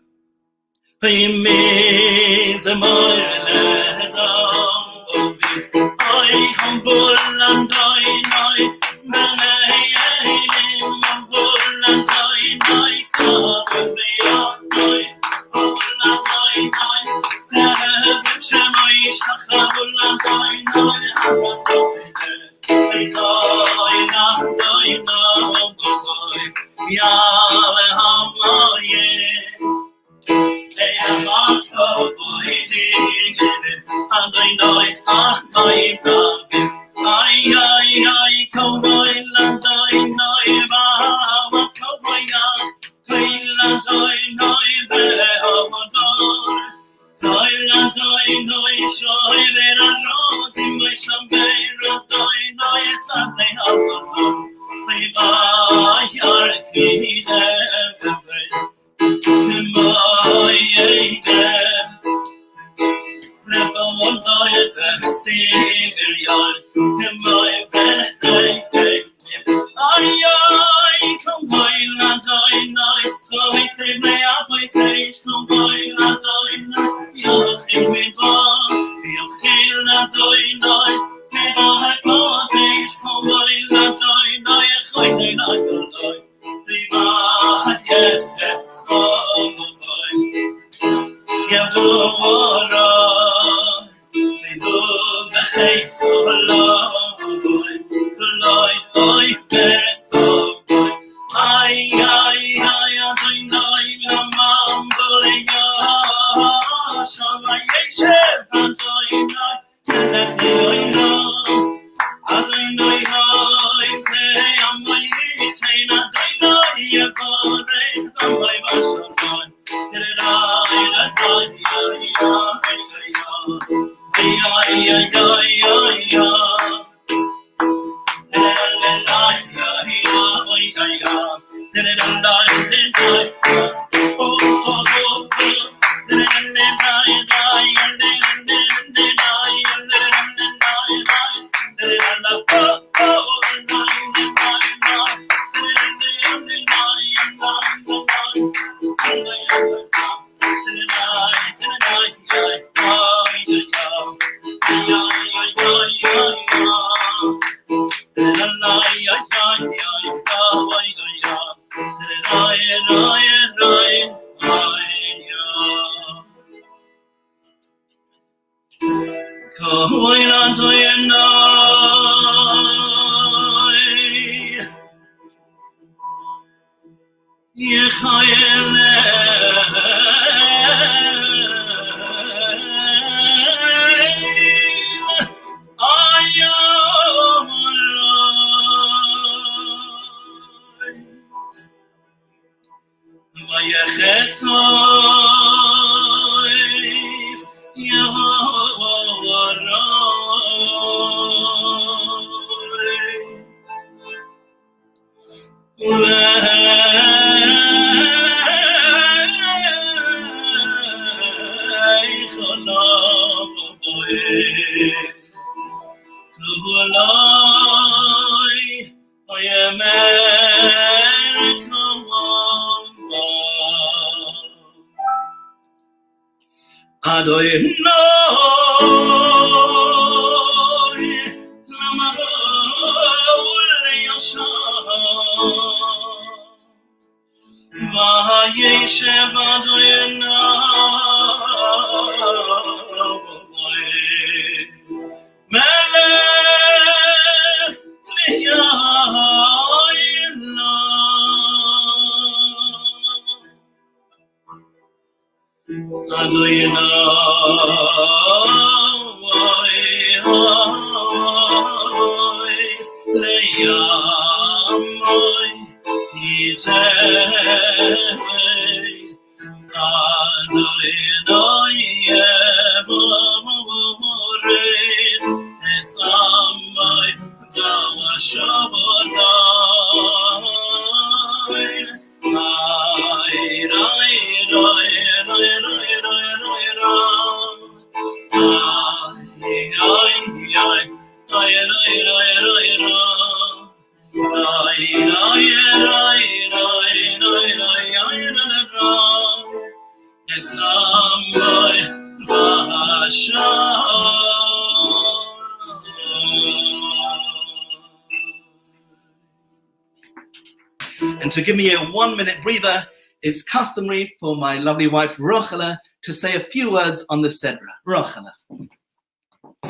And to give me a 1-minute breather, it's customary for my lovely wife Rochela to say a few words on the Sedra. Rochela.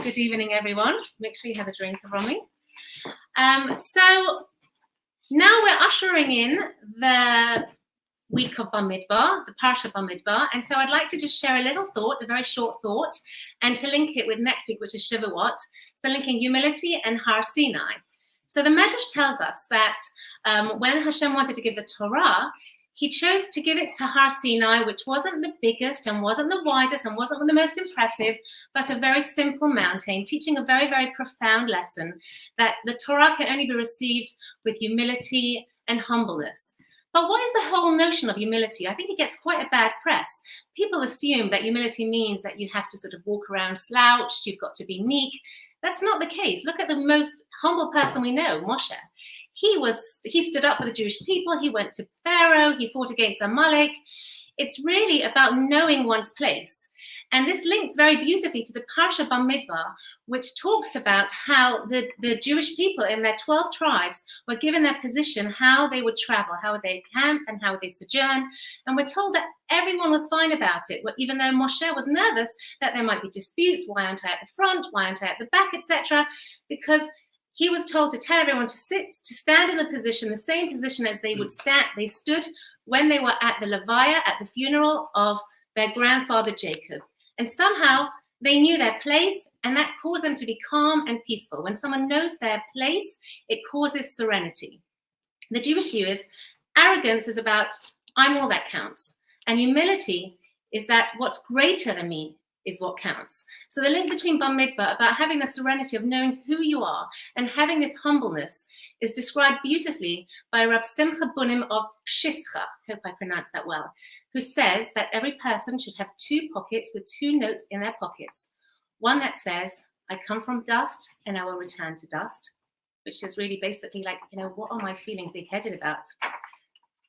Good evening, everyone. Make sure you have a drink from me. So now we're ushering in the week of Bamidbar, the Parsha Bamidbar, and so I'd like to just share a little thought, a very short thought, and to link it with next week, which is Shavuot, so linking humility and Har Sinai. So the Medrash tells us that when Hashem wanted to give the Torah, he chose to give it to Har Sinai, which wasn't the biggest and wasn't the widest and wasn't the most impressive, but a very simple mountain, teaching a very, very profound lesson that the Torah can only be received with humility and humbleness. But what is the whole notion of humility? I think it gets quite a bad press. People assume that humility means that you have to sort of walk around slouched, you've got to be meek. That's not the case. Look at the most humble person we know, Moshe. He stood up for the Jewish people. He went to Pharaoh. He fought against Amalek. It's really about knowing one's place. And this links very beautifully to the Parsha Bamidbar, which talks about how the Jewish people in their 12 tribes were given their position, how they would travel, how they camp, and how they sojourn. And we're told that everyone was fine about it, even though Moshe was nervous that there might be disputes. Why aren't I at the front? Why aren't I at the back, etc.? Because he was told to tell everyone to stand in the position, the same position as they stood when they were at the Levaya, at the funeral of their grandfather Jacob. And somehow they knew their place, and that caused them to be calm and peaceful. When someone knows their place, it causes serenity. The Jewish view is arrogance is about, I'm all that counts. And humility is that what's greater than me is what counts. So the link between Bamidbar, about having the serenity of knowing who you are and having this humbleness, is described beautifully by Rab Simcha Bunim of Pshischa, hope I pronounced that well, who says that every person should have 2 pockets with 2 notes in their pockets. One that says, I come from dust and I will return to dust, which is really basically like, what am I feeling big-headed about?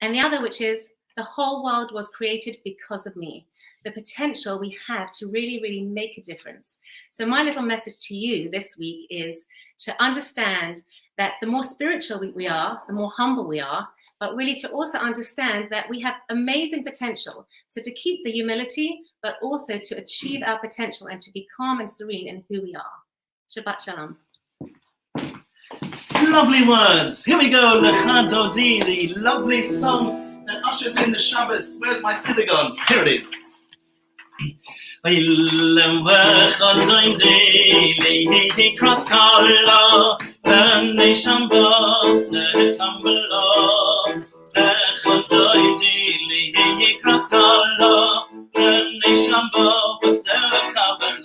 And the other, which is, the whole world was created because of me. The potential we have to really, really make a difference. So my little message to you this week is to understand that the more spiritual we are, the more humble we are, but really to also understand that we have amazing potential. So to keep the humility, but also to achieve our potential and to be calm and serene in who we are. Shabbat Shalom. Lovely words. Here we go, Lecha Dodi, the lovely song that ushers in the Shabbos. Where's my synagogue? Here it is. Cross color, and nation boss, the Campbell, the cross color, and nation boss, the Campbell.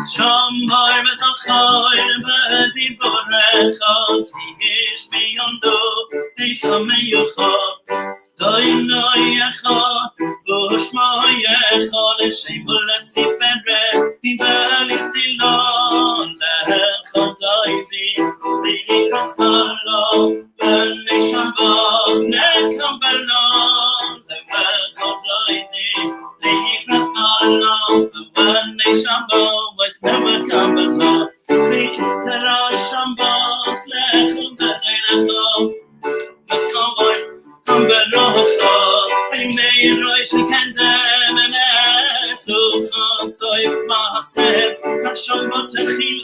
Shambar was a high, but the Borrachot, he is beyond the Amayuchot. Doinoyecha, Bushmoyecha, Leshebul Siferet, Bibeli Silon, Lecha Doidi, Likras Kalo, Benisham Bos, Nekam Belon, Lecha Doidi, Likras Kalo, Benisham Bos, never come below, Likarasham Bos, Lechem Bedelecha, Makoy. I may rise again, and so if my said, I shall not tell you,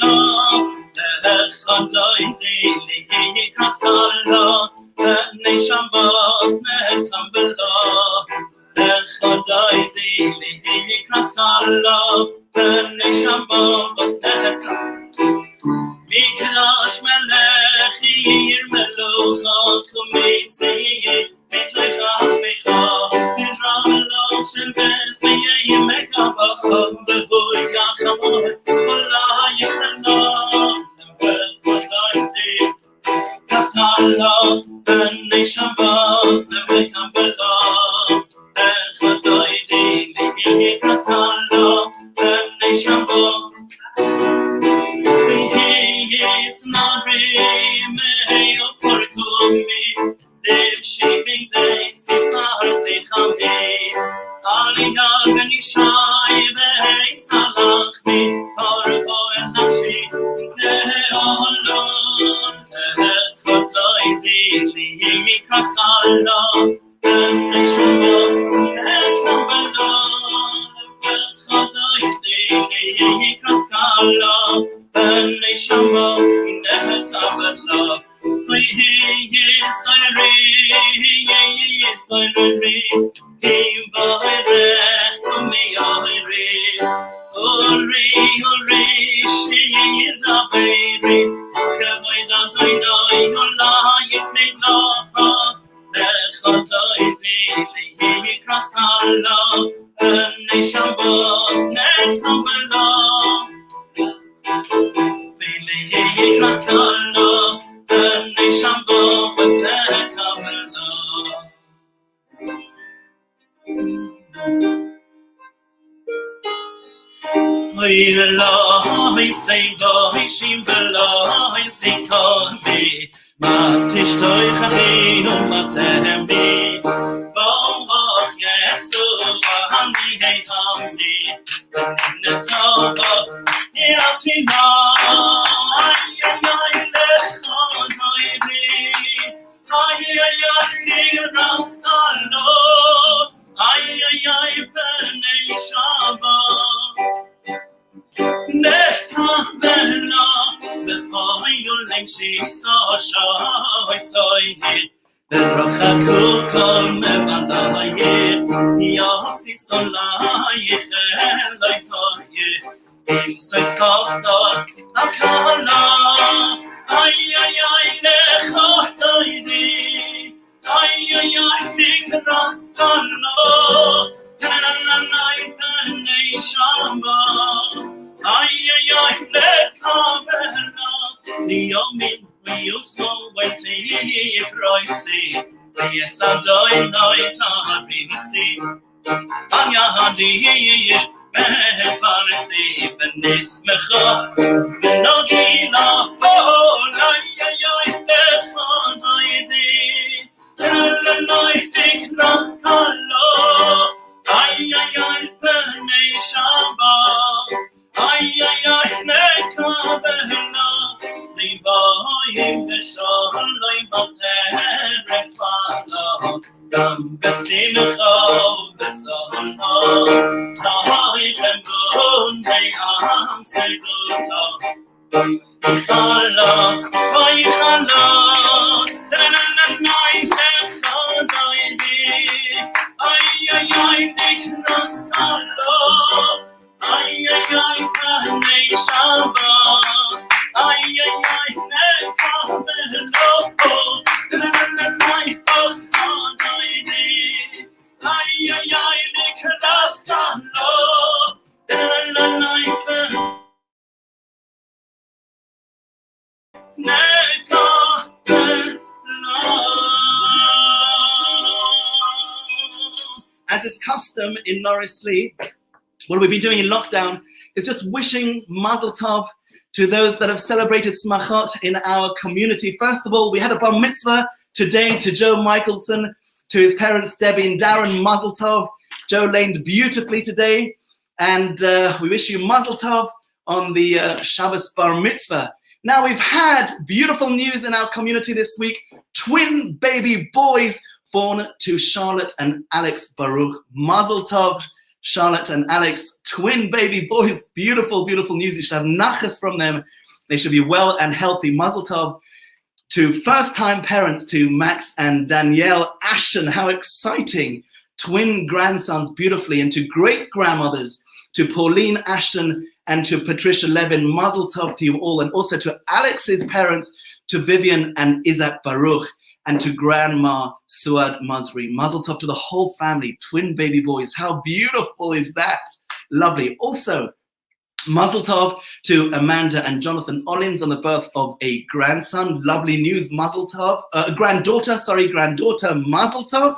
the Khandai daily cross color, the nation boss, never come below, the Khandai daily cross color, the nation boss, never come. Mikdash Melech, Melucha, Kumei, Betlecha, Pedramelo, Shembes, Meye, Mekabacham, the Holy Yachamon, Ola Yechana, the Kaskala, the nation boss, the Wekam below, the Chatoidi, the Kaskala, the nation boss. It's not me, for me. Live shaping days, if I take on me. Aliyah ben Isha. As is custom in Norris Lee, what we've been doing in lockdown is just wishing Mazel Tov to those that have celebrated Smachot in our community. First of all, we had a bar mitzvah today to Joe Michelson, to his parents Debbie and Darren. Mazel Tov. Joe laned beautifully today, and we wish you Mazel Tov on the Shabbos bar mitzvah. Now, we've had beautiful news in our community this week. Twin baby boys born to Charlotte and Alex Baruch. Mazel Tov, Charlotte and Alex, twin baby boys. Beautiful, beautiful news. You should have nachas from them. They should be well and healthy. Mazel Tov to first-time parents, to Max and Danielle Ashton. How exciting. Twin grandsons, beautifully. And to great-grandmothers, to Pauline Ashton and to Patricia Levin. Mazel Tov to you all. And also to Alex's parents, to Vivian and Isaac Baruch. And to Grandma Suad Masri. Mazel Tov to the whole family, twin baby boys. How beautiful is that? Lovely. Also, Mazel Tov to Amanda and Jonathan Ollins on the birth of a grandson. Lovely news, Mazel Tov. Granddaughter, Mazel Tov.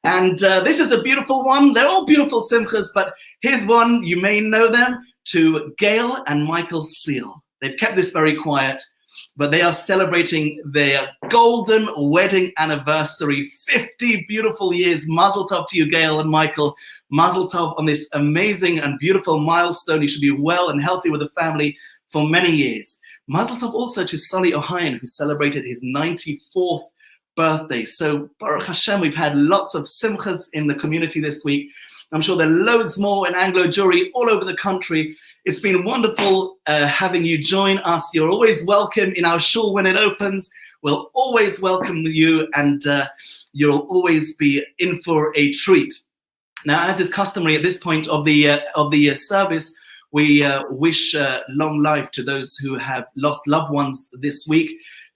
And this is a beautiful one. They're all beautiful simchas, but here's one, you may know them, to Gail and Michael Seal. They've kept this very quiet. but they are celebrating their golden wedding anniversary, 50 beautiful years. Mazel Tov to you, Gail and Michael. Mazel Tov on this amazing and beautiful milestone. You should be well and healthy with the family for many years. Mazel Tov also to Sully Ohayon, who celebrated his 94th birthday. So Baruch Hashem, we've had lots of simchas in the community this week. I'm sure there are loads more in Anglo Jewry all over the country. It's been wonderful having you join us. You're always welcome in our shul when it opens. We'll always welcome you, and you'll always be in for a treat. Now, as is customary at this point of the service, we wish long life to those who have lost loved ones this week,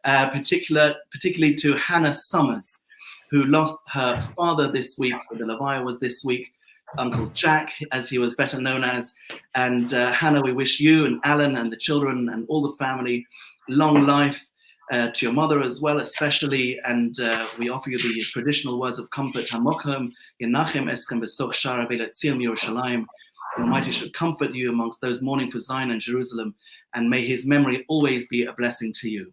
particularly to Hannah Summers, who lost her father this week. The Levaya was this week. Uncle Jack, as he was better known as. And Hannah, we wish you and Alan and the children and all the family long life, to your mother as well, especially. And we offer you the traditional words of comfort. Hamokom Yenachem Eskem Besoch Shara Ve'Letzion Yerushalayim. The Almighty should comfort you amongst those mourning for Zion and Jerusalem, and may his memory always be a blessing to you.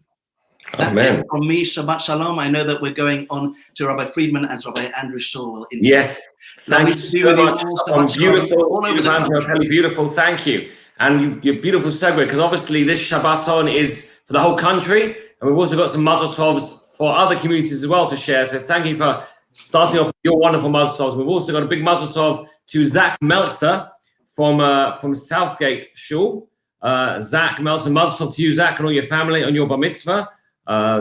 That's Amen. it from me. Shabbat Shalom. I know that we're going on to Rabbi Friedman as Rabbi Andrew Shaw will indicate. Yes. Thank you so much. Beautiful. Beautiful. Thank you. And your beautiful segue, because obviously this Shabbaton is for the whole country, and we've also got some Mazel Tovs for other communities as well to share. So thank you for starting off your wonderful Mazel Tovs. We've also got a big Mazel Tov to Zach Meltzer from Southgate Shul. Zach Meltzer, Mazel Tov to you, Zach, and all your family on your bar mitzvah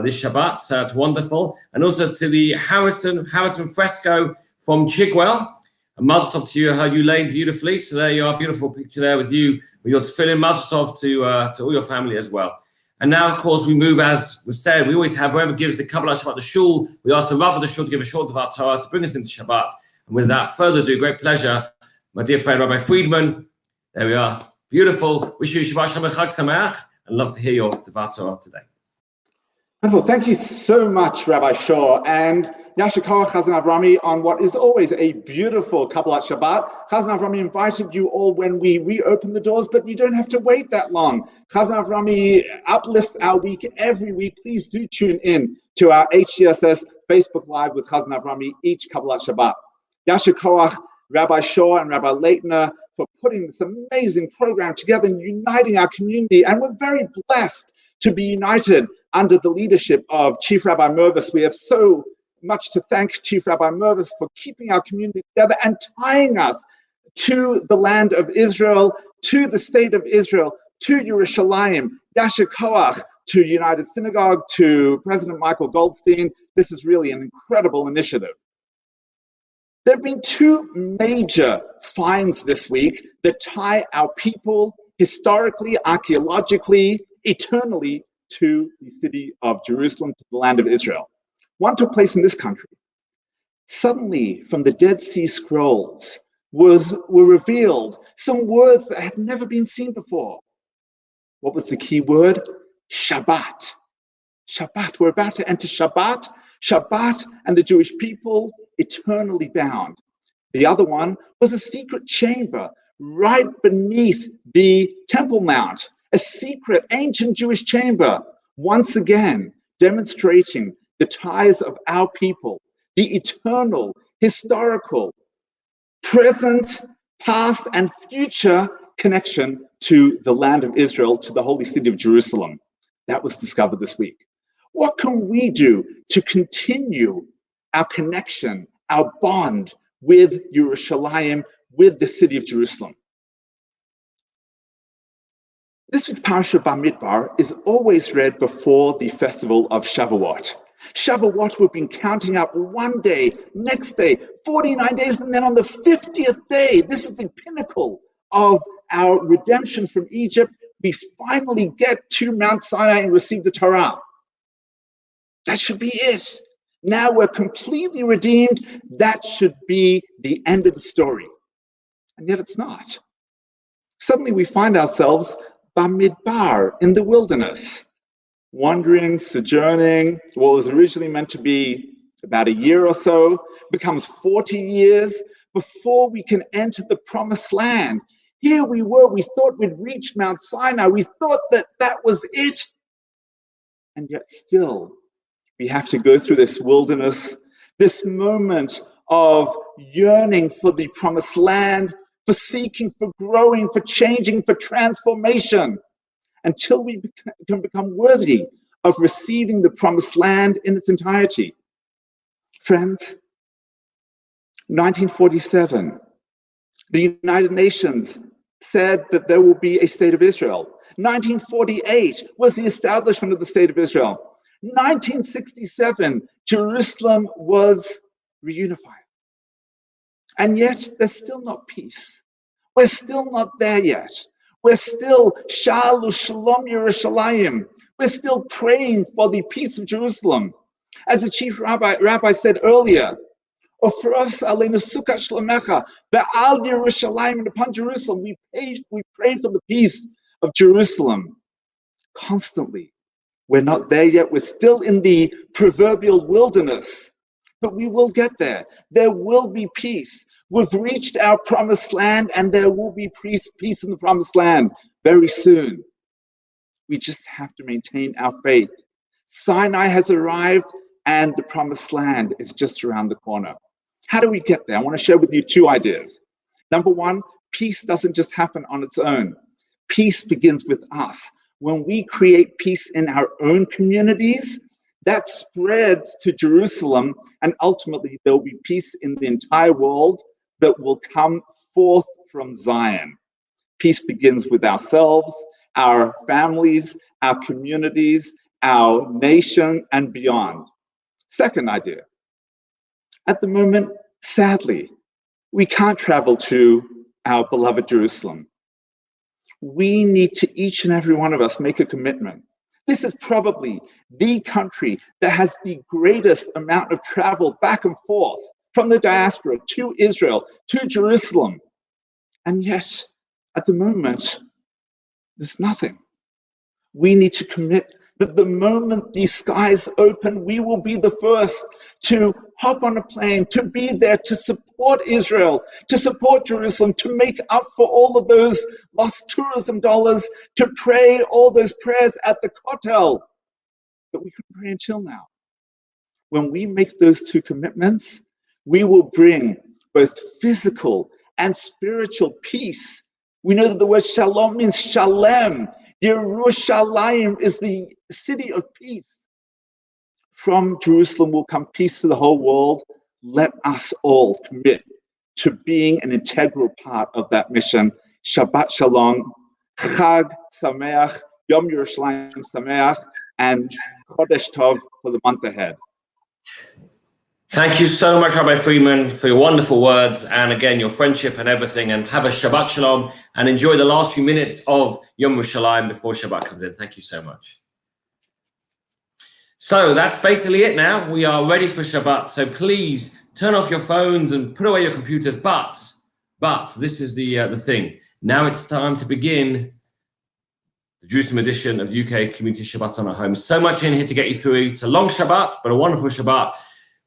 this Shabbat. So it's wonderful. And also to the Harrison Fresco from Chigwell. And Mazel Tov to you, how you laid beautifully. So there you are, beautiful picture there with you, with your tefillin. Mazel Tov to all your family as well. And now, of course, we move, as was said, we always have whoever gives the Kabbalah Shabbat, the shul. We ask the Rav of the shul to give a short Dvar Torah to bring us into Shabbat. And without further ado, great pleasure, my dear friend Rabbi Friedman. There we are, beautiful. Wish you Shabbat Shalom Chag Sameach, and love to hear your Dvar Torah today. Wonderful. Thank you so much, Rabbi Shaw, and Yasher Koach Chazan Avrami on what is always a beautiful Kabbalat Shabbat. Chazan Avrami invited you all when we reopen the doors, but you don't have to wait that long. Chazan Avrami uplifts our week every week. Please do tune in to our HCSS Facebook Live with Chazan Avrami each Kabbalat Shabbat. Yasher Koach, Rabbi Shaw and Rabbi Leitner for putting this amazing program together and uniting our community. And we're very blessed to be united under the leadership of Chief Rabbi Mervis. We have so much to thank Chief Rabbi Mervis for keeping our community together and tying us to the land of Israel, to the state of Israel, to Yerushalayim. Yasher Koach to United Synagogue, to President Michael Goldstein. This is really an incredible initiative. There have been two major finds this week that tie our people historically, archaeologically, eternally to the city of Jerusalem, to the land of Israel. One took place in this country. Suddenly, from the Dead Sea Scrolls were revealed some words that had never been seen before. What was the key word? Shabbat. Shabbat. We're about to enter Shabbat. Shabbat and the Jewish people eternally bound. The other one was a secret chamber right beneath the Temple Mount, a secret ancient Jewish chamber, once again demonstrating the ties of our people, the eternal, historical, present, past, and future connection to the land of Israel, to the holy city of Jerusalem. That was discovered this week. What can we do to continue our connection, our bond with Yerushalayim, with the city of Jerusalem? This week's Parsha Bamidbar is always read before the festival of Shavuot. Shavuot, we've been counting up one day, next day, 49 days, and then on the 50th day, this is the pinnacle of our redemption from Egypt. We finally get to Mount Sinai and receive the Torah. That should be it. Now we're completely redeemed. That should be the end of the story. And yet it's not. Suddenly we find ourselves Bamidbar, in the wilderness, wandering, sojourning. What was originally meant to be about a year or so becomes 40 years before we can enter the promised land. Here we were, we thought we'd reached Mount Sinai. We thought that that was it. And yet still, we have to go through this wilderness, this moment of yearning for the promised land, for seeking, for growing, for changing, for transformation, until we can become worthy of receiving the promised land in its entirety. Friends, 1947, the United Nations said that there will be a state of Israel. 1948 was the establishment of the state of Israel. 1967, Jerusalem was reunified. And yet, there's still not peace. We're still not there yet. We're still Shalom Yerushalayim. We're still praying for the peace of Jerusalem. As the Chief Rabbi said earlier, for us, Yerushalayim, and upon Jerusalem, we pray for the peace of Jerusalem constantly. We're not there yet. We're still in the proverbial wilderness, but we will get there. There will be peace. We've reached our promised land, and there will be peace in the promised land very soon. We just have to maintain our faith. Sinai has arrived, and the promised land is just around the corner. How do we get there? I want to share with you two ideas. Number one, peace doesn't just happen on its own. Peace begins with us. When we create peace in our own communities, that spreads to Jerusalem, and ultimately there will be peace in the entire world that will come forth from Zion. Peace begins with ourselves, our families, our communities, our nation, and beyond. Second idea. At the moment, sadly, we can't travel to our beloved Jerusalem. We need to, each and every one of us, make a commitment. This is probably the country that has the greatest amount of travel back and forth from the diaspora to Israel, to Jerusalem. And yet, at the moment, there's nothing. We need to commit that the moment these skies open, we will be the first to hop on a plane, to be there, to support Israel, to support Jerusalem, to make up for all of those lost tourism dollars, to pray all those prayers at the Kotel that we couldn't pray until now. When we make those two commitments, we will bring both physical and spiritual peace. We know that the word shalom means shalem. Yerushalayim is the city of peace. From Jerusalem will come peace to the whole world. Let us all commit to being an integral part of that mission. Shabbat Shalom, Chag Sameach, Yom Yerushalayim Sameach, and Chodesh Tov for the month ahead. Thank you so much, Rabbi Friedman, for your wonderful words and again, your friendship and everything. And have a Shabbat Shalom and enjoy the last few minutes of Yom Yerushalayim before Shabbat comes in. Thank you so much. So that's basically it now. We are ready for Shabbat. So please turn off your phones and put away your computers. But this is the thing. Now it's time to begin the Jerusalem edition of UK Community Shabbaton Home. So much in here to get you through. It's a long Shabbat, but a wonderful Shabbat.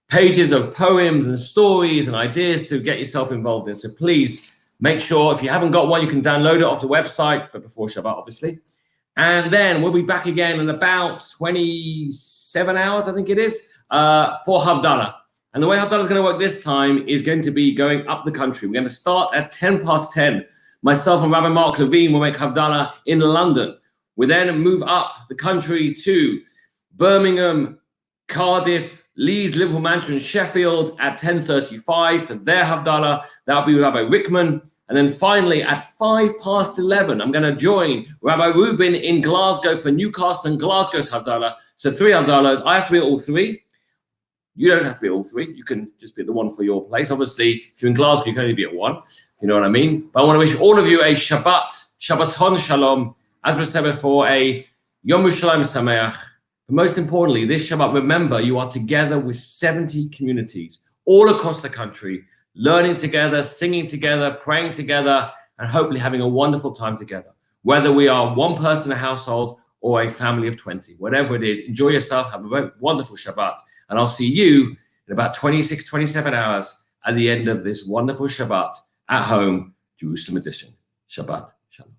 Pages of poems and stories and ideas to get yourself involved in. So please make sure, if you haven't got one, you can download it off the website, but before Shabbat, obviously. And then we'll be back again in about 27 hours, I think it is, for Havdalah. And the way Havdalah is going to work this time is going to be going up the country. We're going to start at 10:10. Myself and Rabbi Mark Levine will make Havdalah in London. We then move up the country to Birmingham, Cardiff, Leeds, Liverpool, Manchester, and Sheffield at 10:35 for their Havdalah. That'll be Rabbi Rickman. And then finally at 11:05, I'm going to join Rabbi Rubin in Glasgow for Newcastle and Glasgow's Havdalah. So 3 Havdalahs. I have to be at all 3. You don't have to be at all 3. You can just be at the one for your place. Obviously, if you're in Glasgow, you can only be at 1. You know what I mean? But I want to wish all of you a Shabbaton Shalom, as we said before, a Yom Yerushalayim Sameach. But most importantly, this Shabbat, remember, you are together with 70 communities all across the country, learning together, singing together, praying together, and hopefully having a wonderful time together. Whether we are one person in a household or a family of 20, whatever it is, enjoy yourself, have a wonderful Shabbat, and I'll see you in about 26, 27 hours at the end of this wonderful Shabbat at home, Jerusalem edition. Shabbat Shalom.